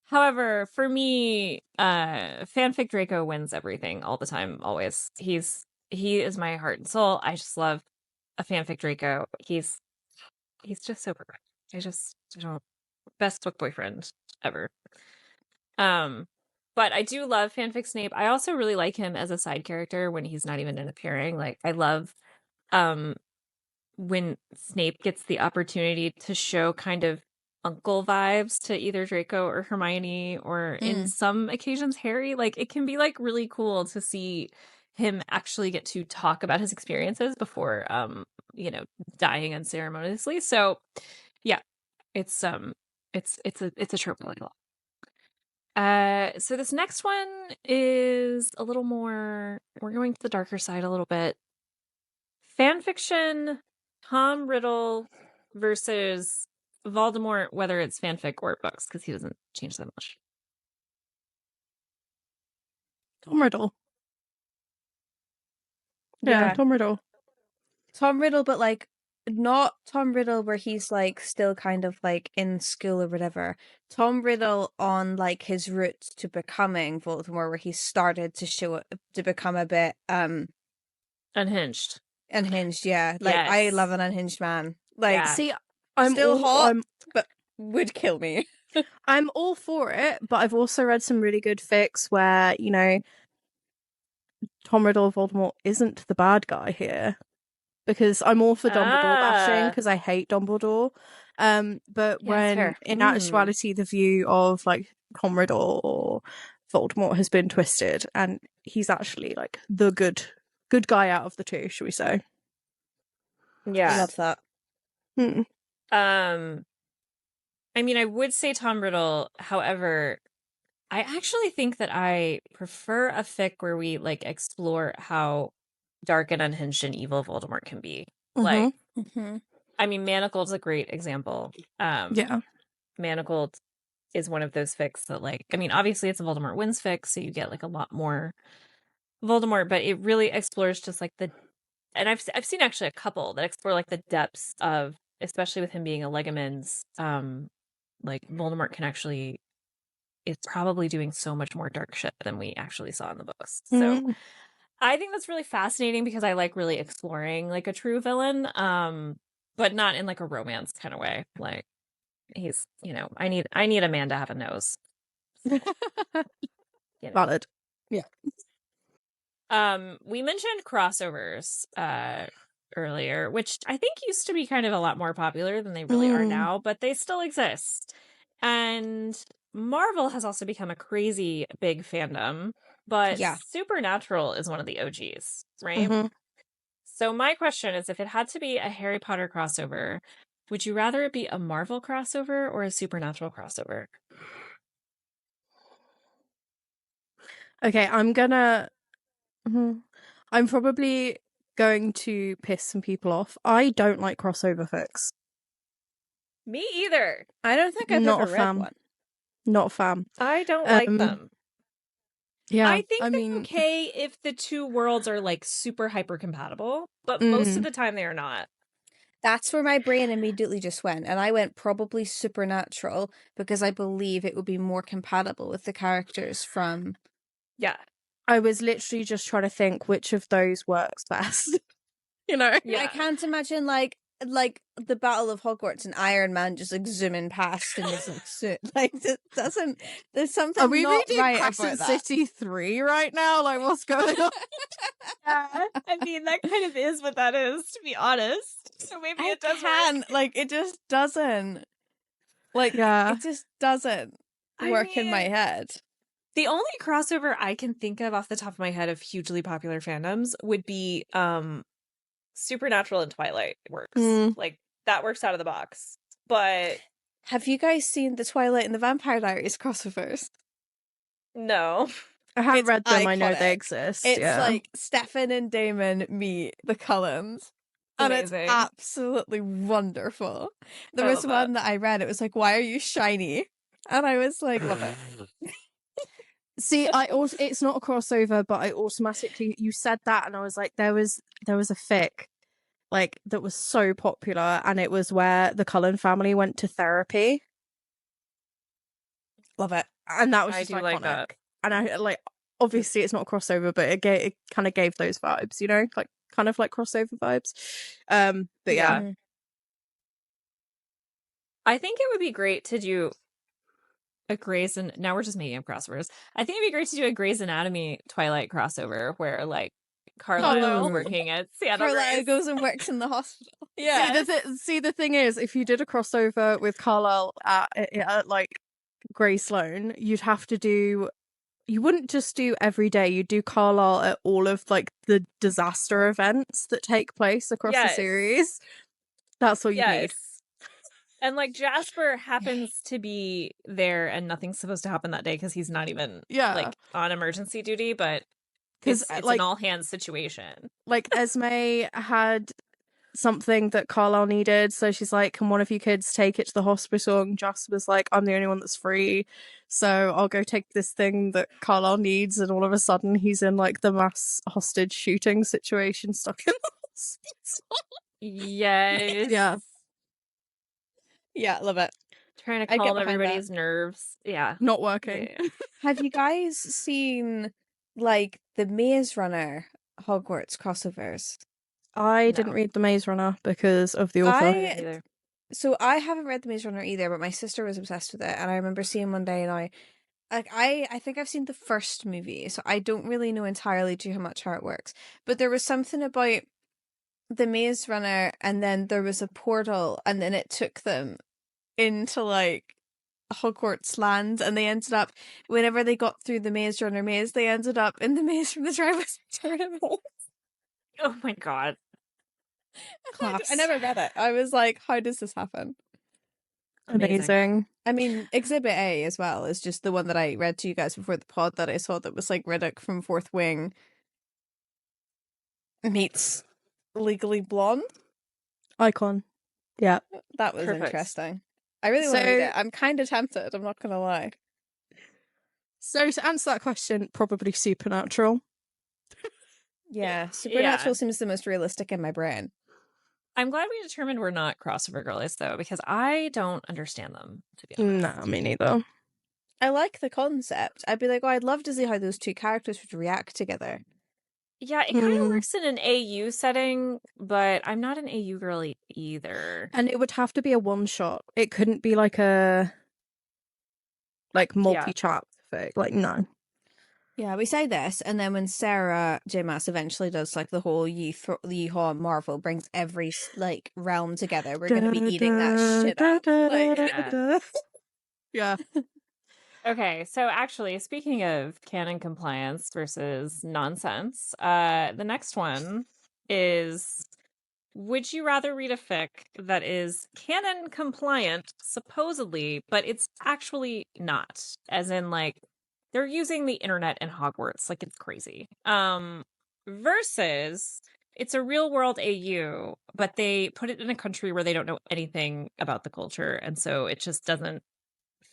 However, for me, fanfic Draco wins everything all the time, always. He is my heart and soul. I just love a fanfic Draco. He's just so perfect. I don't best book boyfriend ever. But I do love fanfic Snape. I also really like him as a side character when he's not even in a pairing. Like I love when Snape gets the opportunity to show kind of uncle vibes to either Draco or Hermione or in some occasions Harry. Like it can be like really cool to see him actually get to talk about his experiences before dying unceremoniously. So yeah, it's a trope I like a lot. So this next one is a little more, we're going to the darker side a little bit. Fanfiction Tom Riddle versus Voldemort, whether it's fanfic or books, because he doesn't change that much. Tom Riddle. Yeah, Tom Riddle. Tom Riddle, but like not Tom Riddle where he's like still kind of like in school or whatever. Tom Riddle on like his route to becoming Voldemort, where he started to show to become a bit Unhinged. unhinged. Yeah, like I love an unhinged man. Like, Yeah. See, I'm still hot, I'm, but would kill me. I'm all for it, but I've also read some really good fics where, you know, Tom Riddle of Voldemort isn't the bad guy here. Because I'm all for Dumbledore bashing because I hate Dumbledore. But when fair. in actuality the view of like Tom Riddle or Voldemort has been twisted and he's actually like the good guy out of the two, shall we say. Yeah. Love that. I mean, I would say Tom Riddle. However, I actually think that I prefer a fic where we like explore how dark and unhinged and evil Voldemort can be. Like, I mean, Manacled's a great example. Yeah. Manacled is one of those fics that, like, I mean, obviously it's a Voldemort wins fic, so you get like a lot more Voldemort, but it really explores just like and I've seen actually a couple that explore like the depths of, especially with him being a Legamins, like Voldemort can actually, it's probably doing so much more dark shit than we actually saw in the books. So I think that's really fascinating because I like really exploring like a true villain, but not in like a romance kind of way. Like he's, I need a man to have a nose. Valid. Yeah. We mentioned crossovers earlier, which I think used to be kind of a lot more popular than they really are now, but they still exist. And Marvel has also become a crazy big fandom, but Supernatural is one of the OGs, right? So my question is, if it had to be a Harry Potter crossover, would you rather it be a Marvel crossover or a Supernatural crossover? Okay, I'm probably going to piss some people off. I don't like crossover fics. Me either. I don't think I've ever read one. Not a fan. I don't like them. Yeah, I think they're okay if the two worlds are like super hyper compatible, but most of the time they are not. That's where my brain immediately just went, and I went probably Supernatural because I believe it would be more compatible with the characters from. Yeah. I was literally just trying to think which of those works best. Yeah. I can't imagine like the Battle of Hogwarts and Iron Man just like zooming past in this like suit. Like doesn't. There's something. Are we not reading right Crescent about that. City 3 right now? Like what's going on? Yeah, I mean that kind of is what that is, to be honest. So maybe it does work. Like it just doesn't. Like it just doesn't work in my head. The only crossover I can think of off the top of my head of hugely popular fandoms would be Supernatural and Twilight works. Like that works out of the box. But have you guys seen the Twilight and the Vampire Diaries crossovers? No. I haven't It's read them. I know they iconic. exist. It's yeah. like Stefan and Damon meet the Cullens. And it's Amazing. absolutely wonderful. There I was love one that I read, it was like, why are you shiny? And I was like, love it. See, it's not a crossover, but I automatically, you said that, and I was like, there was a fic like that was so popular, and it was where the Cullen family went to therapy, Love it. and that was I just do iconic. like that. And I like, obviously it's not a crossover, but it kind of gave those vibes, you know, like kind of like crossover vibes. But yeah. Yeah. I think it would be great to do a Grey's and now we're just making up crossovers. I think it'd be great to do a Grey's Anatomy Twilight crossover where like Carlisle is Ooh. working at Sienna Carlisle Grace. goes and works in the hospital. Yeah. See, the thing is, if you did a crossover with Carlisle at like Grey Sloan, you'd have to do. You wouldn't just do every day. You'd do Carlisle at all of like the disaster events that take place across the series. That's what you need. And like Jasper happens to be there and nothing's supposed to happen that day because he's not even like on emergency duty, but it's like, an all hands situation. Like Esme had something that Carlisle needed, so she's like, can one of you kids take it to the hospital? And Jasper's like, I'm the only one that's free, so I'll go take this thing that Carlisle needs. And all of a sudden he's in like the mass hostage shooting situation, stuck in the hospital. Yes. Yeah, love it. Trying to calm everybody's nerves. Yeah. Not working. Yeah. Have you guys seen like the Maze Runner Hogwarts crossovers? I didn't read The Maze Runner because of the author. So I haven't read the Maze Runner either, but my sister was obsessed with it, and I remember seeing one day, and I think I've seen the first movie, so I don't really know entirely too much how it works. But there was something about the Maze Runner, and then there was a portal, and then it took them into like Hogwarts land, and they ended up, whenever they got through the Maze Runner maze, they ended up in the Maze from the Triwizard Tournament. Oh my god. I never read it. I was like, how does this happen? Amazing. I mean, Exhibit A as well is just the one that I read to you guys before the pod that I saw that was like Riddick from Fourth Wing meets Legally Blonde. Icon. Yeah. That was interesting. I really want to read it. I'm kind of tempted, I'm not going to lie. So to answer that question, probably Supernatural. Yeah, Supernatural seems the most realistic in my brain. I'm glad we determined we're not crossover girlies, though, because I don't understand them, to be honest. No, me neither. I like the concept. I'd be like, oh, I'd love to see how those two characters would react together. Yeah, it kind of works in an AU setting, but I'm not an AU girly either. And it would have to be a one-shot. It couldn't be like a multi-chapter thing. Like, no. Yeah, we say this, and then when Sarah J. Maas eventually does like the whole Yeehaw Marvel brings every like realm together, we're gonna be eating that shit up. Like, yeah. Okay, so actually, speaking of canon compliance versus nonsense, the next one is: would you rather read a fic that is canon compliant, supposedly, but it's actually not? As in, like, they're using the internet in Hogwarts, like it's crazy. Versus it's a real world AU, but they put it in a country where they don't know anything about the culture, and so it just doesn't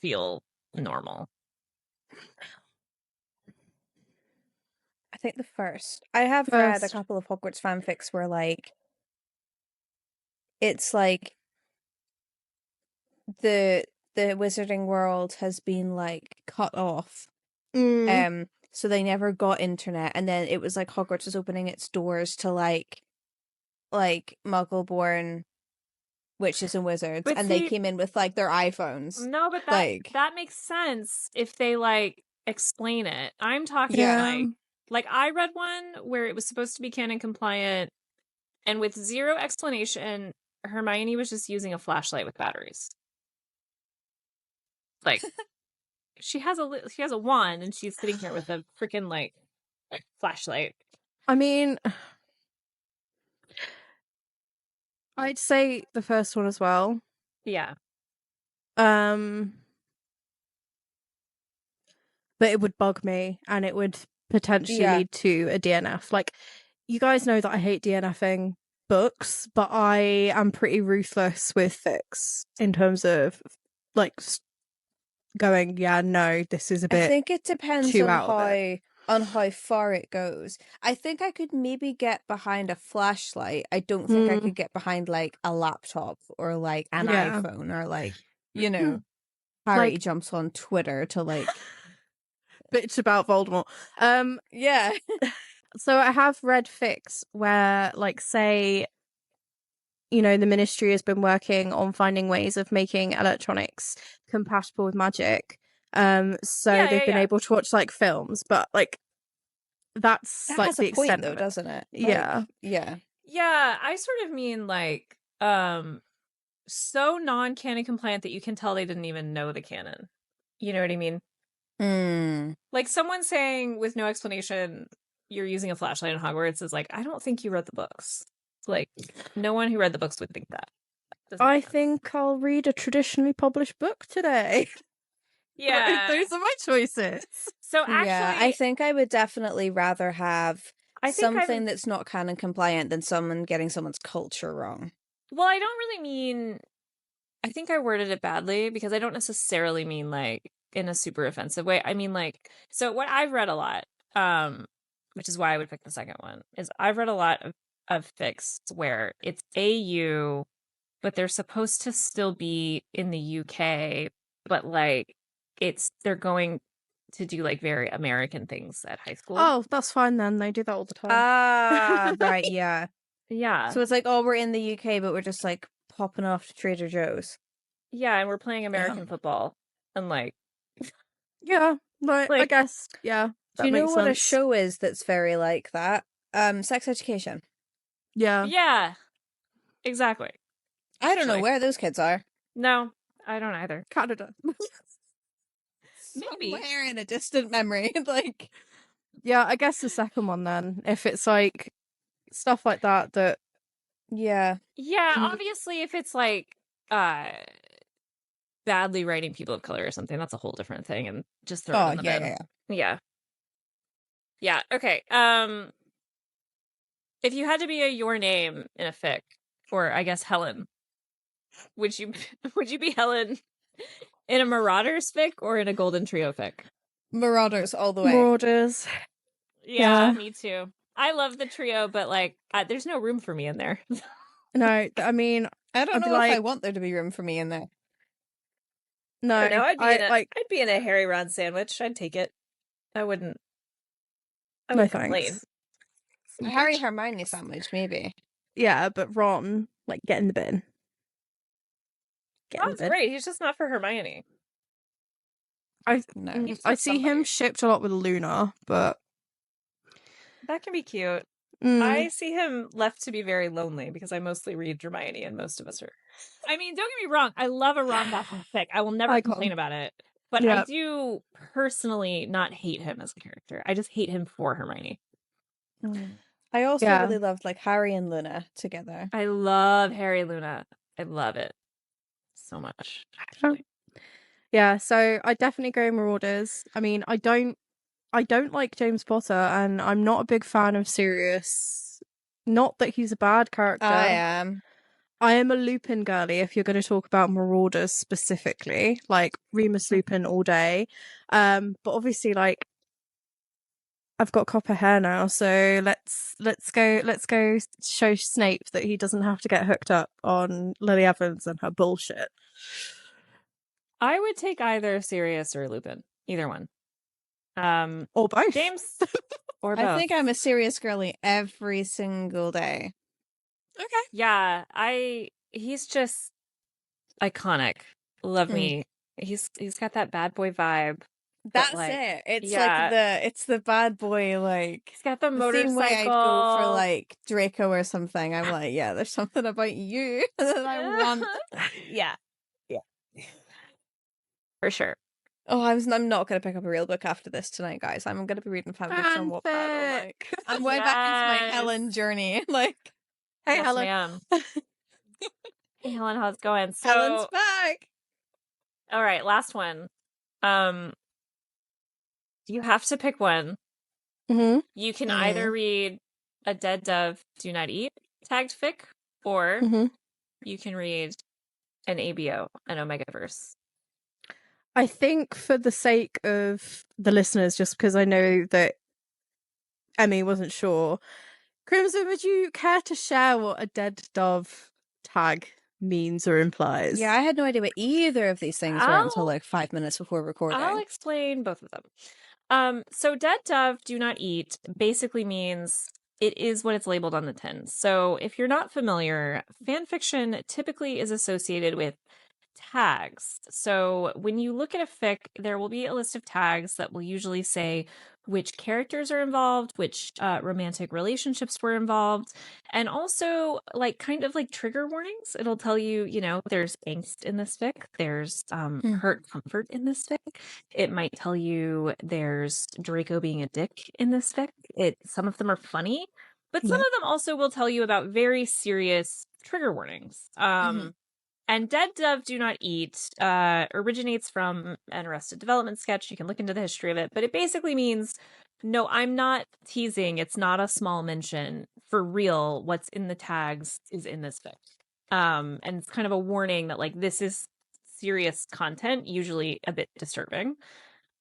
feel normal. I think the first. I have read a couple of Hogwarts fanfics where like it's like the wizarding world has been like cut off. So they never got internet, and then it was like Hogwarts was opening its doors to like Muggle-born witches and wizards, But and they came in with like their iPhones. No, but that makes sense if they like explain it. I'm talking like I read one where it was supposed to be canon compliant, and with zero explanation, Hermione was just using a flashlight with batteries. Like she has a wand, and she's sitting here with a freaking like flashlight. I mean, I'd say the first one as well. Yeah. but it would bug me and it would potentially Yeah. lead to a DNF. Like, you guys know that I hate DNFing books, but I am pretty ruthless with fics in terms of like going, yeah, no, this is a I bit think it depends too on out of it. how far it goes. I think I could maybe get behind a flashlight. I don't think I could get behind like a laptop or like an Yeah. iPhone or like, you know, Harry Like- jumps on Twitter to like Bitch about Voldemort. yeah. So I have read fics where, like, say, you know, the ministry has been working on finding ways of making electronics compatible with magic. So Yeah, they've been yeah. able to watch like films, but like that's That like has the a point extent though, of it. doesn't it? Yeah. Yeah. Yeah, I sort of mean like so non-canon compliant that you can tell they didn't even know the canon. You know what I mean? Mm. Like someone saying with no explanation you're using a flashlight in Hogwarts is like, I don't think you read the books. Like no one who read the books would think that. Doesn't I make sense. think I'll read a traditionally published book today. Yeah. Those are my choices. So actually, Yeah, I think I would definitely rather have I think something that's not canon compliant than someone getting someone's culture wrong. well, I don't really mean. I think I worded it badly because I don't necessarily mean like in a super offensive way. I mean like so what I've read a lot, which is why I would pick the second one, is I've read a lot of fics where it's AU, but they're supposed to still be in the UK, but like they're going to do like very American things at high school. Oh, that's fine then. They do that all the time. Ah, right, yeah. Yeah. So it's like, oh, we're in the UK, but we're just like popping off to Trader Joe's. Yeah, and we're playing American football. And like Yeah, like, I guess, yeah. Do you that know makes what a sense. show is that's very like that? Sex Education. Yeah. yeah. Exactly. I don't know Actually. where those kids are. No, I don't either. Canada. Maybe. Somewhere in a distant memory. Like, Yeah, I guess the second one then. If it's like stuff like that yeah. Yeah, Mm. obviously if it's like badly writing people of color or something, that's a whole different thing and just throw it in the bin. Yeah. Yeah, okay. If you had to be your name in a fic, or I guess Helen, would you be Helen in a Marauders fic or in a Golden Trio fic? Marauders all the way. Marauders. Yeah, Yeah. me too. I love the trio, but like there's no room for me in there. No, I mean, I don't I'd be know if I like- want there to be room for me in there. no. I don't know. I'd be in a Harry Ron sandwich. I'd take it. I wouldn't no complain. thanks. Harry Hermione sandwich, maybe. Yeah, but Ron, like, get in the bin. Get in the Ron's bin. great. He's just not for Hermione. No. I see him shipped a lot with Luna, but That can be cute. mm, I see him left to be very lonely because I mostly read Hermione and most of us are. I mean, don't get me wrong. I love a Ron Goblin fic. I will never Icon. complain about it. But Yeah. I do personally not hate him as a character. I just hate him for Hermione. I also Yeah. really loved like Harry and Luna together. I love Harry Luna. I love it so much, actually. yeah, so I definitely go Marauders. I mean, I don't like James Potter, and I'm not a big fan of Sirius. Not that he's a bad character. I am. I am a Lupin girly if you're going to talk about Marauders specifically, like Remus Lupin all day. But obviously, like, I've got copper hair now, so let's go show Snape that he doesn't have to get hooked up on Lily Evans and her bullshit. I would take either Sirius or Lupin. Either one. Or both. James or both. I think I'm a serious girly every single day. Okay. Yeah, he's just iconic. Love me. He's got that bad boy vibe. That's like, it. It's yeah. like it's the bad boy like He's got the the motorcycle. same way I'd go for like Draco or something. I'm like, yeah, there's something about you that I want. Yeah. For sure. Oh, I'm not going to pick up a real book after this tonight, guys. I'm going to be reading fanfiction on Wattpad all night. I'm way back into my Yes. Helen journey. Like, Hey, Yes, Helen. ma'am. Hey, Helen, how's it going? So, Helen's back. all right, last one. You have to pick one. Mm-hmm. You can either read a dead dove do not eat tagged fic, or Mm-hmm. you can read an ABO, an Omegaverse. I think for the sake of the listeners, just because I know that Emmy wasn't sure, Crimson, would you care to share what a dead dove tag means or implies? Yeah, I had no idea what either of these things were until like 5 minutes before recording. I'll explain both of them. So dead dove do not eat basically means it is what it's labeled on the tin. So if you're not familiar, fan fiction typically is associated with tags. So when you look at a fic, there will be a list of tags that will usually say which characters are involved, which romantic relationships were involved, and also like kind of like trigger warnings. It'll tell you, you know, there's angst in this fic, there's hurt comfort in this fic. It might tell you there's Draco being a dick in this fic. Some of them are funny, but some of them also will tell you about very serious trigger warnings. And Dead Dove Do Not Eat originates from an Arrested Development sketch. You can look into the history of it, but it basically means, no, I'm not teasing. It's not a small mention. For real, what's in the tags is in this fic. And it's kind of a warning that, like, this is serious content, usually a bit disturbing.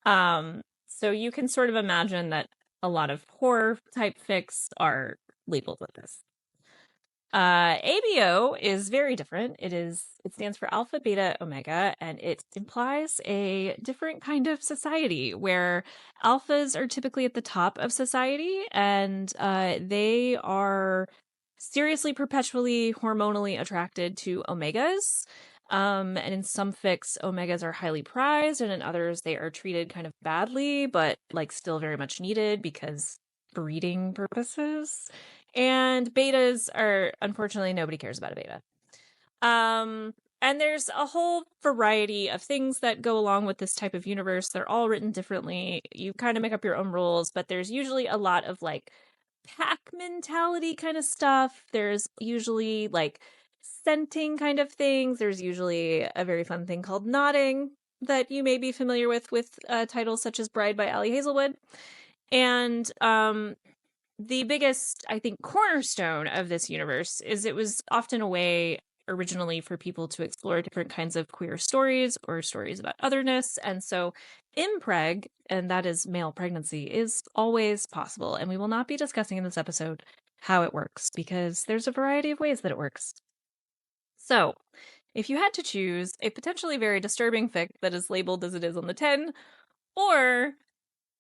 So you can sort of imagine that a lot of horror type fics are labeled with this. ABO is very different. It stands for Alpha, Beta, Omega, and it implies a different kind of society where alphas are typically at the top of society, and they are seriously, perpetually, hormonally attracted to omegas. And in some fics, omegas are highly prized, and in others, they are treated kind of badly, but like still very much needed because breeding purposes. And betas are, unfortunately, nobody cares about a beta. And there's a whole variety of things that go along with this type of universe. They're all written differently. You kind of make up your own rules, but there's usually a lot of like pack mentality kind of stuff. There's usually like scenting kind of things. There's usually a very fun thing called nodding that you may be familiar with titles such as Bride by Ali Hazelwood. And the biggest, I think, cornerstone of this universe is it was often a way originally for people to explore different kinds of queer stories or stories about otherness. And so impreg, and that is male pregnancy, is always possible. And we will not be discussing in this episode how it works because there's a variety of ways that it works. So if you had to choose a potentially very disturbing fic that is labeled as it is on the 10, or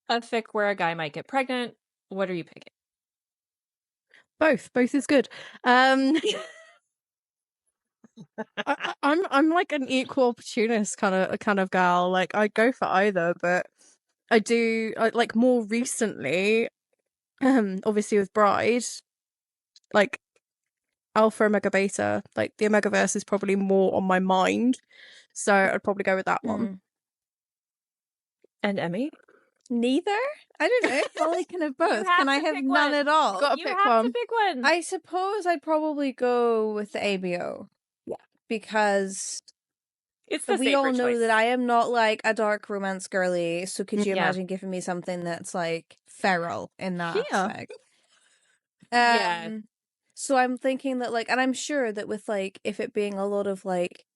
a fic where a guy might get pregnant, what are you picking? Both is good. I'm like an equal opportunist kind of gal. Like I'd go for either, but like more recently, obviously with Bride, like Alpha, Omega, Beta, like the Omegaverse is probably more on my mind, so I'd probably go with that one. And Emmy? Neither? I don't know. Probably kind of both. Can I have pick none one. at all? Got You pick have one. to pick one. I suppose I'd probably go with the ABO. Yeah. Because it's the we all safer know choice. that I am not like a dark romance girly, so could you Yeah. imagine giving me something that's like feral in that Yeah. aspect? Yeah. So I'm thinking that like, and I'm sure that with like, if it being a lot of like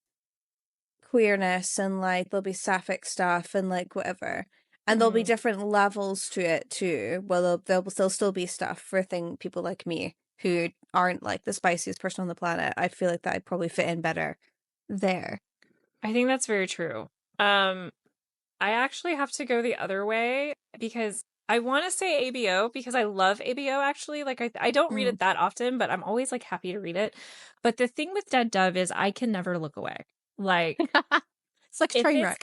queerness and like there'll be sapphic stuff and like whatever, and there'll be different levels to it too. Well, there'll still be stuff for people like me who aren't like the spiciest person on the planet. I feel like that I'd probably fit in better there. I think that's very true. I actually have to go the other way because I want to say ABO because I love ABO actually. Like I don't read it that often, but I'm always like happy to read it. But the thing with Dead Dove is I can never look away. Like it's like a train wreck.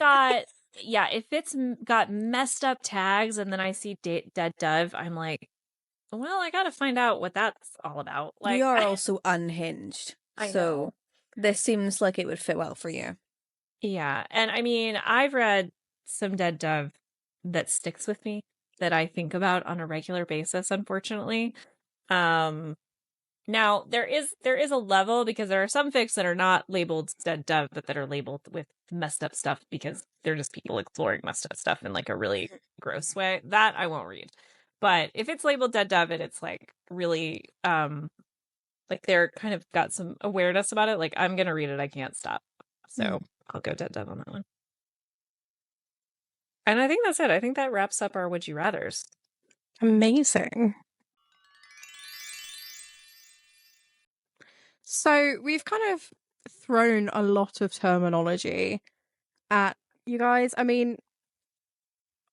If it's got messed up tags and then I see Dead Dove, I'm like, well, I got to find out what that's all about. Like, you are also unhinged. So this seems like it would fit well for you. Yeah. And I mean, I've read some Dead Dove that sticks with me that I think about on a regular basis, unfortunately. Now there is a level, because there are some fics that are not labeled dead dev, but that are labeled with messed up stuff because they're just people exploring messed up stuff in like a really gross way. That I won't read. But if it's labeled dead dev and it's like really like they're kind of got some awareness about it, like I'm gonna read it. I can't stop. So I'll go dead dev on that one. And I think that's it. I think that wraps up our Would You Rathers. Amazing. So we've kind of thrown a lot of terminology at you guys. I mean,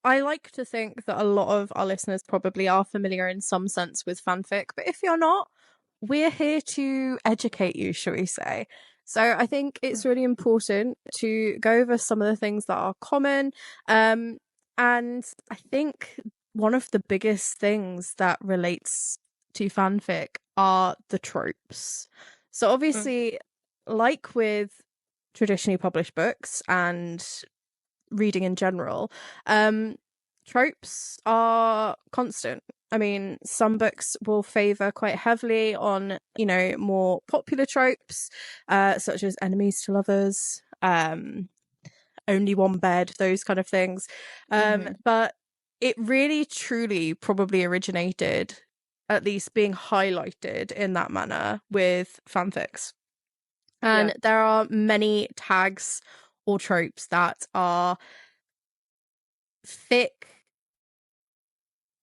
I like to think that a lot of our listeners probably are familiar in some sense with fanfic, but if you're not, we're here to educate you, shall we say. So I think it's really important to go over some of the things that are common. And I think one of the biggest things that relates to fanfic are the tropes. So obviously, like with traditionally published books and reading in general, tropes are constant. I mean, some books will favor quite heavily on, you know, more popular tropes, such as enemies to lovers, only one bed, those kind of things. But it really, truly probably originated, at least being highlighted in that manner, with fanfics. And there are many tags or tropes that are fic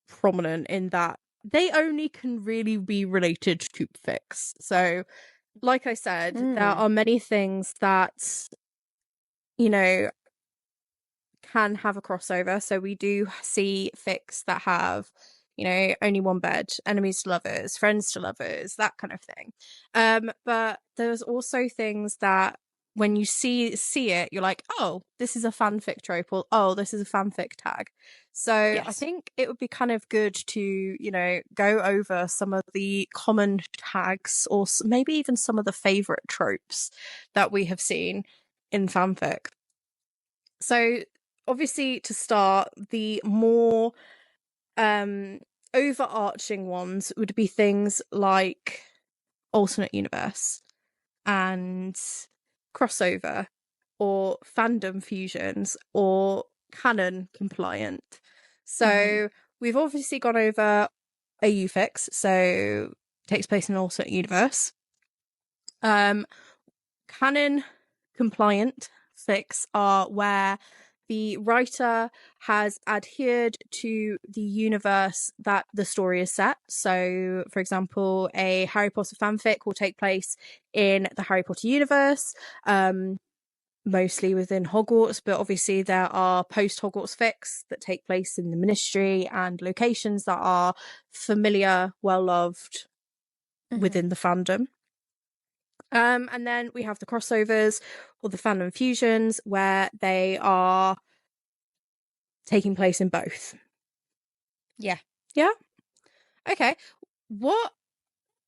prominent in that they only can really be related to fics. So, like I said, there are many things that, you know, can have a crossover. So we do see fics that have, you know, only one bed, enemies to lovers, friends to lovers, that kind of thing. But there's also things that when you see it, you're like, oh, this is a fanfic trope, or oh, this is a fanfic tag. So I think it would be kind of good to, you know, go over some of the common tags, or maybe even some of the favorite tropes that we have seen in fanfic. So obviously, to start, the more overarching ones would be things like alternate universe and crossover, or fandom fusions, or canon compliant. So we've obviously gone over a UFIX, so takes place in an alternate universe. Canon compliant fics are where the writer has adhered to the universe that the story is set. So, for example, a Harry Potter fanfic will take place in the Harry Potter universe, mostly within Hogwarts, but obviously there are post-Hogwarts fics that take place in the Ministry and locations that are familiar, well-loved within the fandom. And then we have the crossovers, or the fandom fusions, where they are taking place in both. Yeah. Okay. What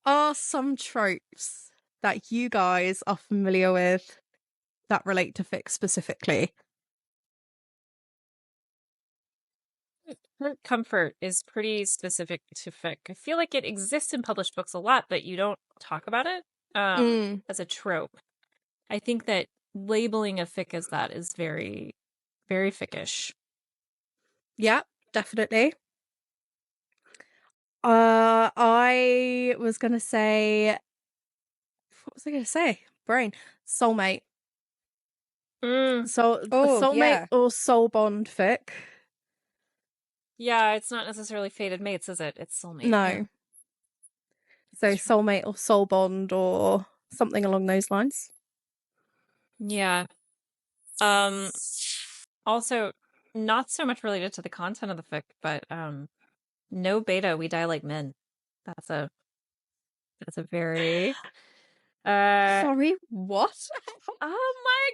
are some tropes that you guys are familiar with that relate to fic specifically? Comfort is pretty specific to fic. I feel like it exists in published books a lot, but you don't talk about it as a trope. I think that labeling a fic as that is very, very ficish. Yeah, definitely. I was gonna say, what was I gonna say? Brain. Soulmate. So soulmate or soul bond fic. Yeah, it's not necessarily fated mates, is it? It's soulmate. No. Yeah. So soulmate or soul bond or something along those lines. Yeah. Also, not so much related to the content of the fic, but no beta, we die like men. That's a very Sorry, what? Oh my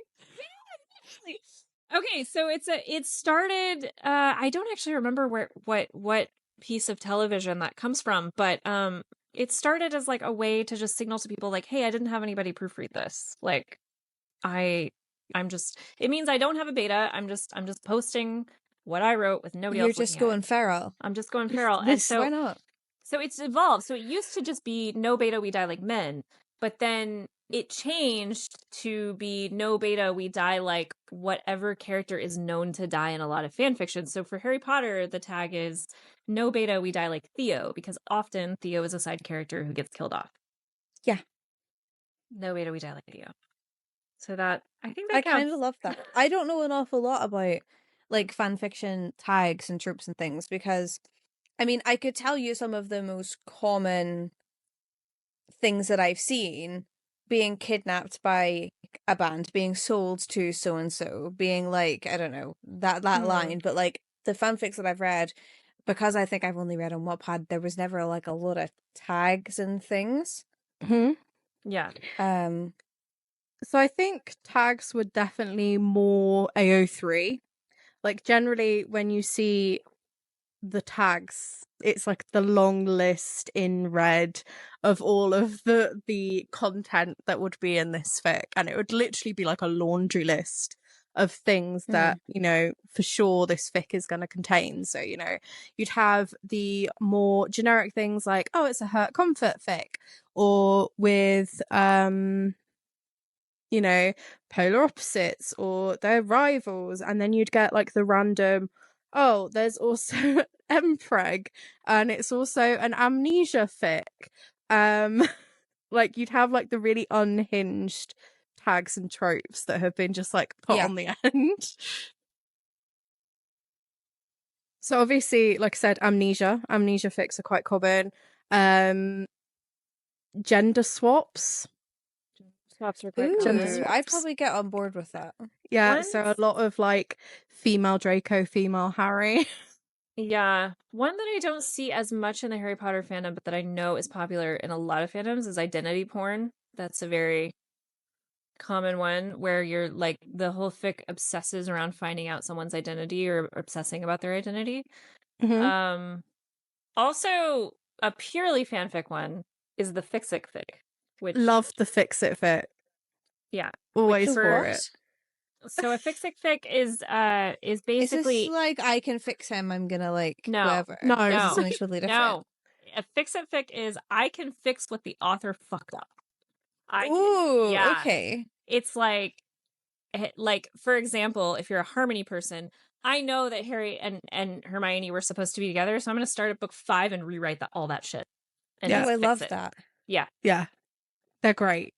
god. Okay, so it started I don't actually remember what piece of television that comes from, but it started as like a way to just signal to people like, hey, I didn't have anybody proofread this. Like I'm just, it means I don't have a beta. I'm just posting what I wrote with nobody else. You're just going feral. I'm just going feral. And so why not? So it's evolved. So it used to just be no beta, we die like men, but then it changed to be no beta, we die like whatever character is known to die in a lot of fan fiction. So for Harry Potter, the tag is no beta, we die like Theo, because often Theo is a side character who gets killed off. Yeah. No beta, we die like Theo. So that, I think I that counts. kind of love that. I don't know an awful lot about like fan fiction tags and tropes and things because, I mean, I could tell you some of the most common things that I've seen: being kidnapped by a band, being sold to so and so, being like, I don't know, that line. But like the fanfics that I've read, because I think I've only read on Wattpad, there was never like a lot of tags and things. Yeah. So I think tags were definitely more AO3. Like generally when you see the tags, it's like the long list in red of all of the content that would be in this fic, and it would literally be like a laundry list of things that, you know, for sure this fic is going to contain. So, you know, you'd have the more generic things like, oh, it's a hurt comfort fic, or with you know, polar opposites or they're rivals, and then you'd get like the random, oh, there's also Mpreg and it's also an amnesia fic. Like you'd have like the really unhinged tags and tropes that have been just like put on the end. So obviously, like I said, amnesia fics are quite common. Gender swaps. Ooh, I'd probably get on board with that. Yeah, so a lot of like female Draco, female Harry. Yeah. One that I don't see as much in the Harry Potter fandom, but that I know is popular in a lot of fandoms, is identity porn. That's a very common one where you're like, the whole fic obsesses around finding out someone's identity or obsessing about their identity. Also, a purely fanfic one is the Fixic fic, which love the Fix-It fic. Yeah, always for it. So a Fixic fic is basically is this like I can fix him, I'm gonna like whoever. No. This is something totally different. No. A Fixic fic is I can fix what the author fucked up. Okay. It's like for example, if you're a Harmony person, I know that Harry and Hermione were supposed to be together, so I'm going to start at book 5 and rewrite all that shit. And I love that. Yeah, they're great.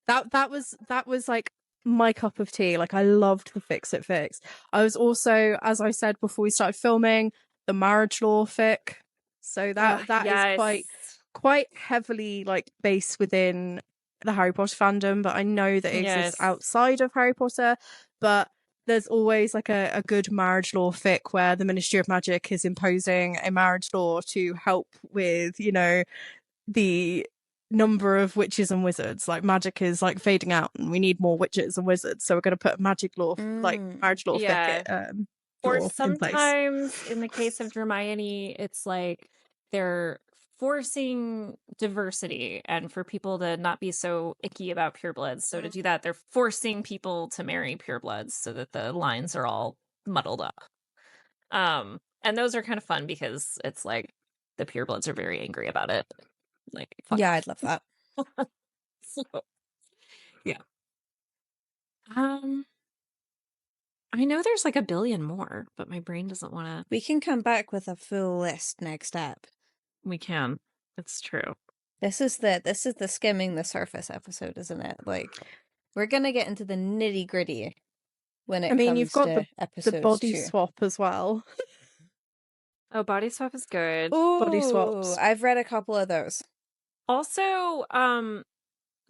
That was like my cup of tea. Like I loved the Fix-It fics. I was also, as I said before we started filming, the marriage law fic. So that is quite heavily like based within the Harry Potter fandom, but I know that it exists outside of Harry Potter. But there's always like a good marriage law fic where the Ministry of Magic is imposing a marriage law to help with, you know, the number of witches and wizards. Like magic is like fading out and we need more witches and wizards, so we're going to put a magic law like marriage law fic or sometimes in the case of Hermione, it's like they're forcing diversity and for people to not be so icky about purebloods. So to do that, they're forcing people to marry purebloods so that the lines are all muddled up. And those are kind of fun because it's like the purebloods are very angry about it. Like, yeah, I'd love that. So, yeah. I know there's like a billion more, but my brain doesn't want to. We can come back with a full list next up. We can. It's true. This is the skimming the surface episode, isn't it? Like, we're gonna get into the nitty gritty when it comes you've got to the body swap as well. Oh, body swap is good. Ooh, body swaps. I've read a couple of those. Also,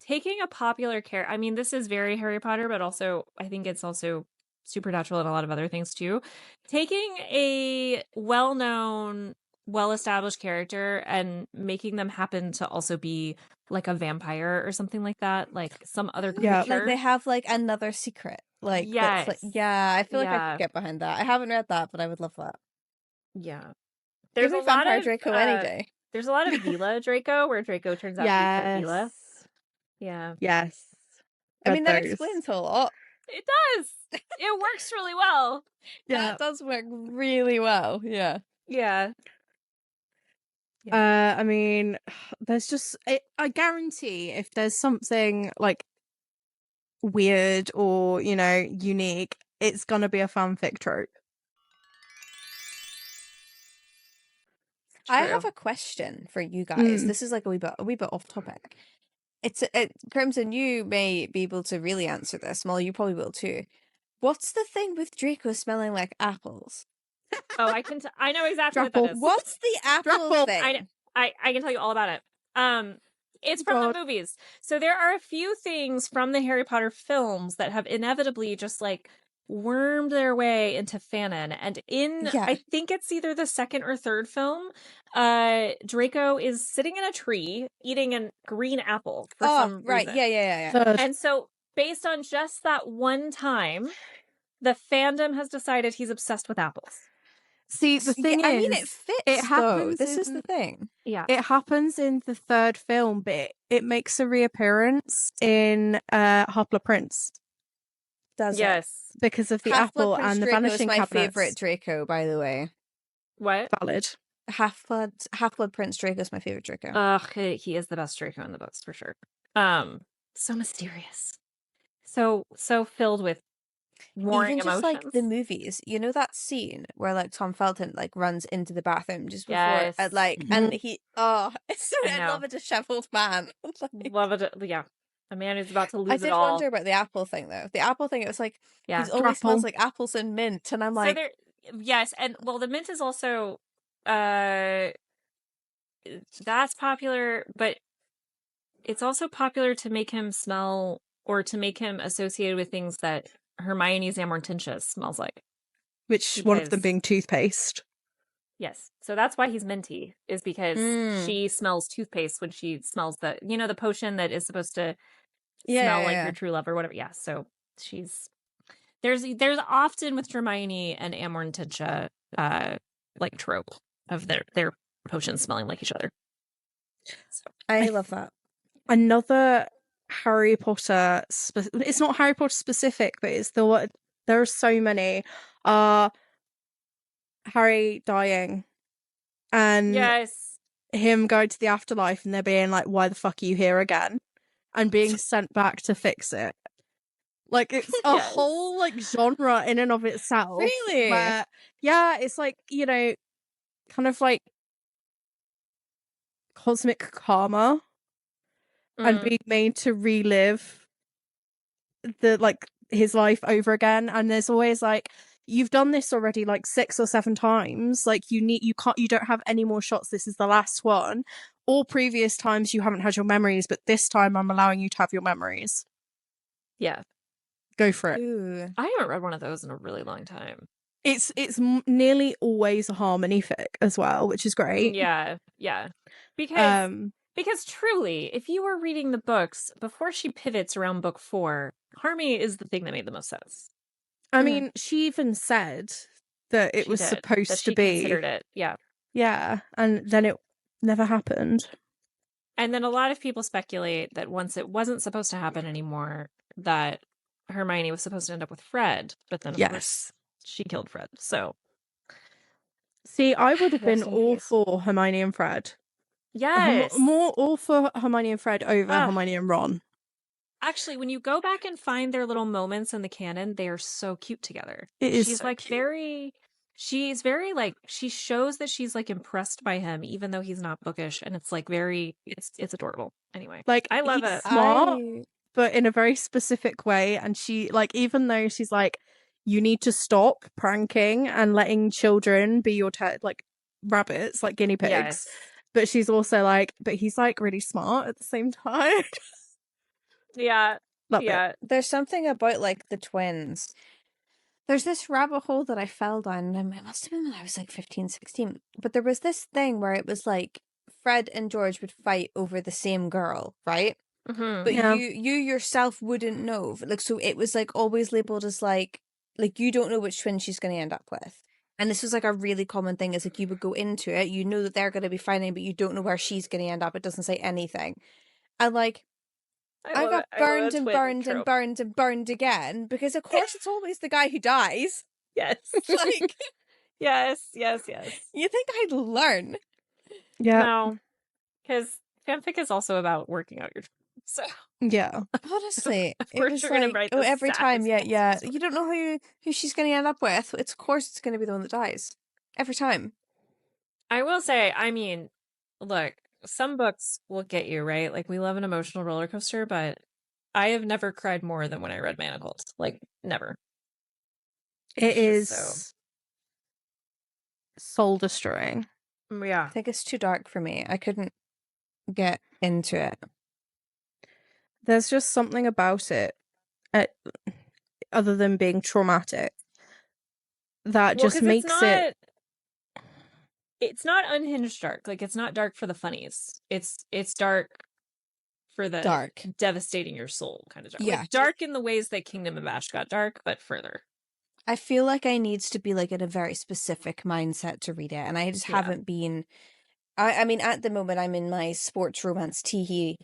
taking a popular character. I mean, this is very Harry Potter, but also I think it's also supernatural and a lot of other things too. Taking a well-known, well-established character and making them happen to also be like a vampire or something like that, like some other creature. Like they have like another secret. Like that's like I feel like I could get behind that. I haven't read that, but I would love that. Yeah. There's a vampire Draco any day. There's a lot of Vila Draco where Draco turns out to be Vila. Yeah. Yes. I mean, that explains a lot. It does. It works really well. Yeah, it does work really well. Yeah. Yeah. I mean, there's just I guarantee if there's something like weird or unique, it's gonna be a fanfic trope. I have a question for you guys. This is like a wee bit off topic. Crimson, you may be able to really answer this. Molly, you probably will too. What's the thing with Draco smelling like apples? Oh, I know exactly what that is. What's the apple thing? I can tell you all about it. It's from the movies. So there are a few things from the Harry Potter films that have inevitably just like wormed their way into fanon. And I think it's either the second or third film, Draco is sitting in a tree eating a green apple for some reason. Yeah. And so based on just that one time, the fandom has decided he's obsessed with apples. See, the thing is, I mean, it fits. It happens. This is the thing. Yeah, it happens in the third film, but it makes a reappearance in Half-Blood Prince. Does yes, it? Because of the apple and the vanishing cabinets. My favorite Draco, by the way. What? Valid. Half-Blood Prince Draco is my favorite Draco. Ugh, he is the best Draco in the books for sure. So mysterious, so filled with warring Even just emotions. like the movies, you know that scene where like Tom Felton like runs into the bathroom just before, and he it's so I love a disheveled man. Love it, yeah. A man who's about to lose it all. I did wonder about the apple thing though. The apple thing, it was like he always smells like apples and mint, and I'm like, yes, and well, the mint is also that's popular, but it's also popular to make him smell or to make him associated with things that Hermione's Amortentia smells like. Which one of them being toothpaste? Yes. So that's why he's minty, is because she smells toothpaste when she smells the potion that is supposed to smell like your true love or whatever. Yeah. So there's often with Hermione and Amortentia like trope of their potions smelling like each other. So I love that. Another Harry Potter it's not Harry Potter specific, but it's there are so many Harry dying and him going to the afterlife and they're being like, why the fuck are you here again, and being sent back to fix it. Like it's a whole like genre in and of itself. Really? Where, it's like, kind of like cosmic karma. And being made to relive his life over again. And there's always like, you've done this already like 6 or 7 times. Like you don't have any more shots. This is the last one. All previous times you haven't had your memories, but this time I'm allowing you to have your memories. Yeah. Go for it. Ooh. I haven't read one of those in a really long time. It's nearly always a harmony fic as well, which is great. Yeah. Because truly, if you were reading the books before she pivots around book 4, Harmony is the thing that made the most sense. I mean, she even said that it was supposed to be. Considered it, yeah. Yeah, and then it never happened. And then a lot of people speculate that once it wasn't supposed to happen anymore, that Hermione was supposed to end up with Fred, but then of course she killed Fred. So, see, I would have been all for Hermione and Fred. Yes. More all for Hermione and Fred over Hermione and Ron. Actually, when you go back and find their little moments in the canon, they are so cute together. She's like cute. She's very like, she shows that she's like impressed by him, even though he's not bookish. And it's like it's adorable. Anyway, like I love it. Smart, but in a very specific way. And she like, even though she's like, you need to stop pranking and letting children be your like rabbits, like guinea pigs. Yes. But she's also like, but he's like really smart at the same time. Yeah. Love it. There's something about like the twins. There's this rabbit hole that I fell down, and it must have been when I was like 15, 16. But there was this thing where it was like Fred and George would fight over the same girl, right? Mm-hmm. But you yourself wouldn't know. Like, so it was like always labeled as like you don't know which twin she's going to end up with. And this was like a really common thing, is like you would go into it, you know that they're going to be fighting, but you don't know where she's going to end up. It doesn't say anything. And like, I got burned and burned and burned and burned again, because of course it's always the guy who dies. Yes. Like, yes. You think I'd learn? Yeah. No, because fanfic is also about working out your so Yeah. Honestly, of it course was you're gonna like, write oh, the every time, saddest yeah. possible You don't know who she's going to end up with. It's of course it's going to be the one that dies every time. I will say, I mean, look, some books will get you, right? Like, we love an emotional roller coaster, but I have never cried more than when I read Manacles. Like, never. It It's just so. is soul destroying. Yeah. I think it's too dark for me. I couldn't get into it. There's just something about it, other than being traumatic, that Well, just because makes it. it's not unhinged dark. Like, it's not dark for the funnies. It's dark for the Dark. devastating your soul kind of dark. Yeah. Like, dark in the ways that Kingdom of Ash got dark, but further. I feel like I needs to be like in a very specific mindset to read it, and I just Yeah. haven't been. I mean, at the moment, I'm in my sports romance teehee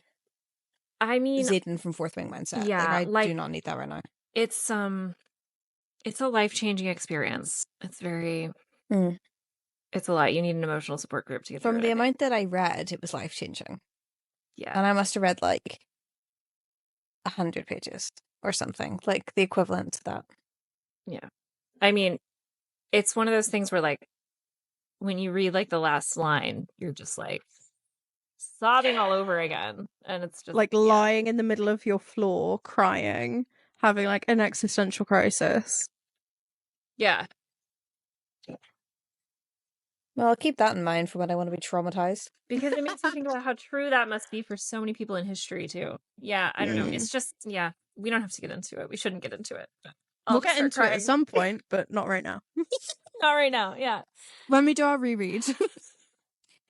I mean, Zayden from Fourth Wing mindset. yeah, I like, do not need that right now. it's a life-changing experience. It's very Mm. it's a lot. You need an emotional support group to get From through it, the I think. amount that I read, it was life changing, Yeah. and I must have read like 100 pages or something, like the equivalent to that. Yeah. I mean, it's one of those things where, like, when you read like the last line, you're just like sobbing all over again. And it's just Like yeah. lying in the middle of your floor, crying, having like an existential crisis. Yeah. Well, I'll keep that in mind for when I want to be traumatized. Because it makes you think about how true that must be for so many people in history too. Yeah, I don't know. Mm. It's just yeah, we don't have to get into it. We shouldn't get into it. But We'll I'll get start into it crying. at some point, but not right now. Not right now. Yeah. When we do our reread.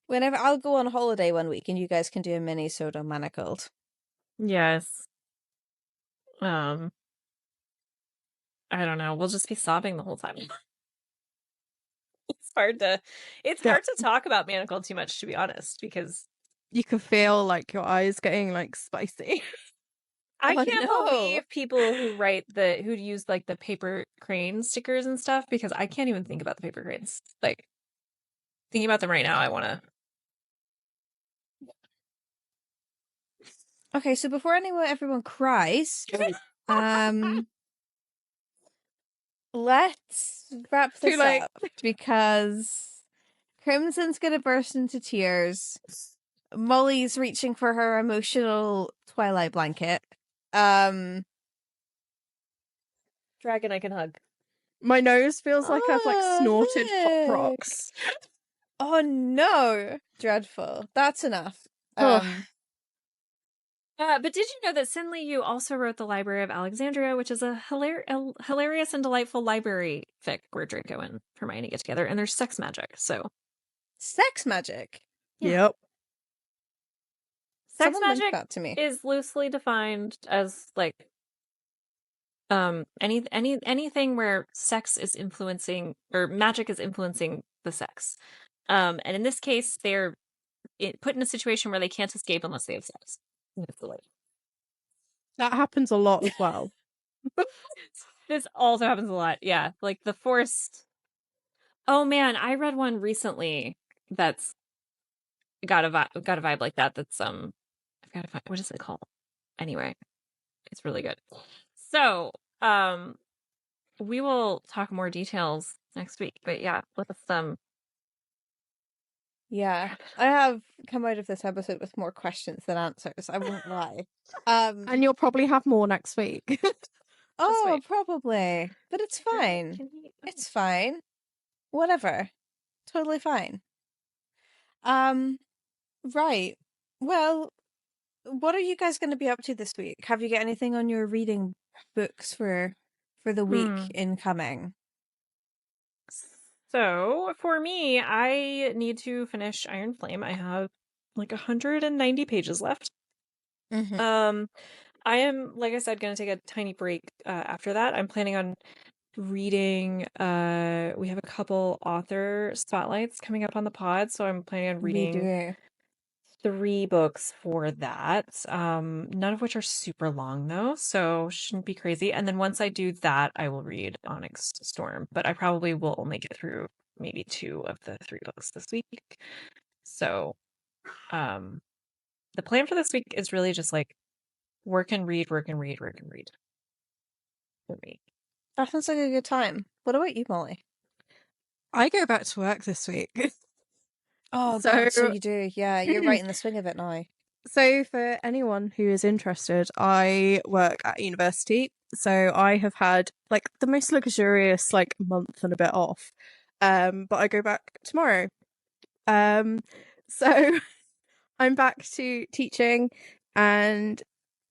Whenever I'll go on holiday one week, and you guys can do a mini soda manacled. Yes. I don't know. We'll just be sobbing the whole time. It's hard to talk about Manacle too much, to be honest, because You can feel like your eyes getting like spicy. I Oh, can't no. believe people who use like the paper crane stickers and stuff, because I can't even think about the paper cranes. Like, thinking about them right now, I want to. Okay, so before everyone cries, let's wrap Too this late. up because Crimson's gonna burst into tears. Molly's reaching for her emotional twilight blanket. Dragon I can hug. My nose feels like I've like Oh, snorted Pop look. Rocks. Oh no, dreadful. That's enough. Ugh. But did you know that Sin Liu also wrote The Library of Alexandria, which is a hilarious and delightful library fic where Draco and Hermione get together, and there's sex magic. So Sex magic. Yeah. Yep. sex Someone linked magic that to me. is loosely defined as like anything where sex is influencing or magic is influencing the sex. And in this case, they're put in a situation where they can't escape unless they have sex. It's delightful. That happens a lot as well. This also happens a lot. Yeah, like the forced. Oh man, I read one recently that's got a vibe like that. That's I forgot what is it called? Anyway, it's really good. So, we will talk more details next week. But yeah, let's Yeah, I have come out of this episode with more questions than answers. I won't lie. And you'll probably have more next week. Oh, wait. probably, but it's fine. It's fine. Whatever. Totally fine. Right. Well, what are you guys going to be up to this week? Have you got anything on your reading books for the week incoming? So for me, I need to finish Iron Flame. I have like 190 pages left. Mm-hmm. I am, like I said, going to take a tiny break after that. I'm planning on reading. We have a couple author spotlights coming up on the pod, so I'm planning on We reading do. 3 books for that. None of which are super long though, so shouldn't be crazy. And then once I do that, I will read Onyx Storm, but I probably will only get through maybe 2 of the 3 books this week. So, the plan for this week is really just like work and read for me. That sounds like a good time. What about you, Molly? I go back to work this week. Oh, So- God, so you do. Yeah, you're right in the swing of it now. So for anyone who is interested, I work at university. So I have had like the most luxurious like month and a bit off. But I go back tomorrow. So I'm back to teaching and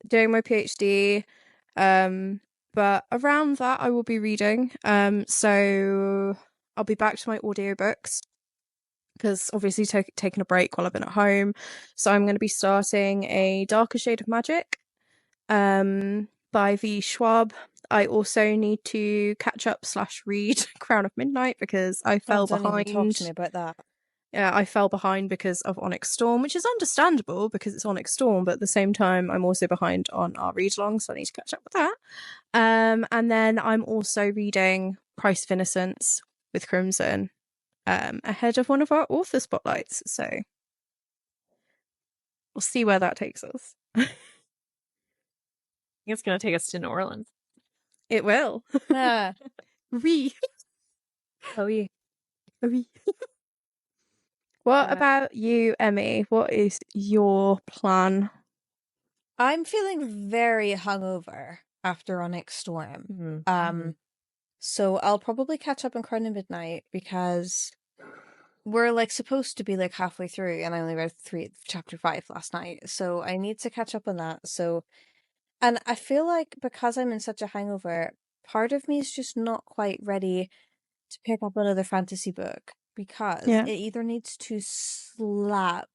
doing my PhD. But around that I will be reading. So I'll be back to my audiobooks because obviously taking a break while I've been at home. So I'm going to be starting A Darker Shade of Magic by V. Schwab. I also need to catch up / read Crown of Midnight because I fell Don't behind. even talk to me about that. Yeah, I fell behind because of Onyx Storm, which is understandable because it's Onyx Storm, but at the same time, I'm also behind on our read along, so I need to catch up with that. And then I'm also reading Price of Innocence with Crimson ahead of one of our author spotlights. So we'll see where that takes us. I think it's going to take us to New Orleans. It will. Ah, Re. Oh, yeah. What about you, Emmy? What is your plan? I'm feeling very hungover after Onyx Storm. So I'll probably catch up on Crown of Midnight because we're like supposed to be like halfway through, and I only read chapter 5 last night, so I need to catch up on that. So, and I feel like because I'm in such a hangover, part of me is just not quite ready to pick up another fantasy book because Yeah. it either needs to slap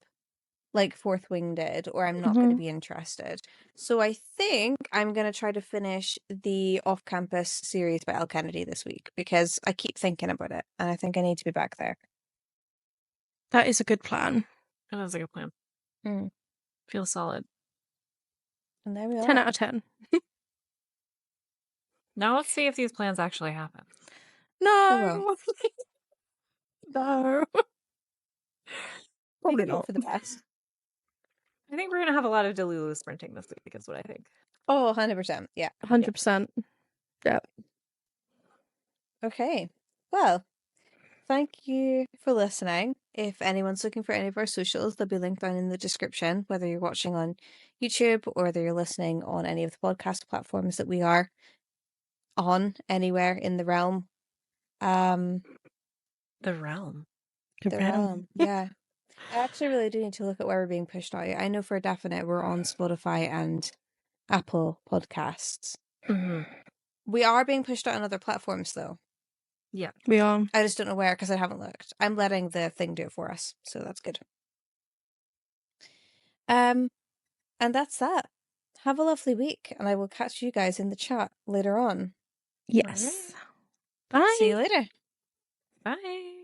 like Fourth Wing did, or I'm not going to be interested. So I think I'm going to try to finish the Off-Campus series by Elle Kennedy this week because I keep thinking about it, and I think I need to be back there. That is a good plan. That is a good plan. Mm. Feels solid. And there we are. 10 out of 10. Now let's see if these plans actually happen. No. No. Probably We hope not. for the best. I think we're going to have a lot of Delulu sprinting this week, is what I think. Oh, 100%. Yeah. 100%. Yeah. Okay. Well, thank you for listening. If anyone's looking for any of our socials, they'll be linked down in the description, whether you're watching on YouTube or whether you're listening on any of the podcast platforms that we are on anywhere in the realm. The realm. The realm, yeah. I actually really do need to look at where we're being pushed out. I know for a definite we're on Spotify and Apple Podcasts. Mm-hmm. We are being pushed out on other platforms, though. Yeah. We are. I just don't know where because I haven't looked. I'm letting the thing do it for us, so that's good. And that's that. Have a lovely week, and I will catch you guys in the chat later on. Yes. Bye. See you later. Bye.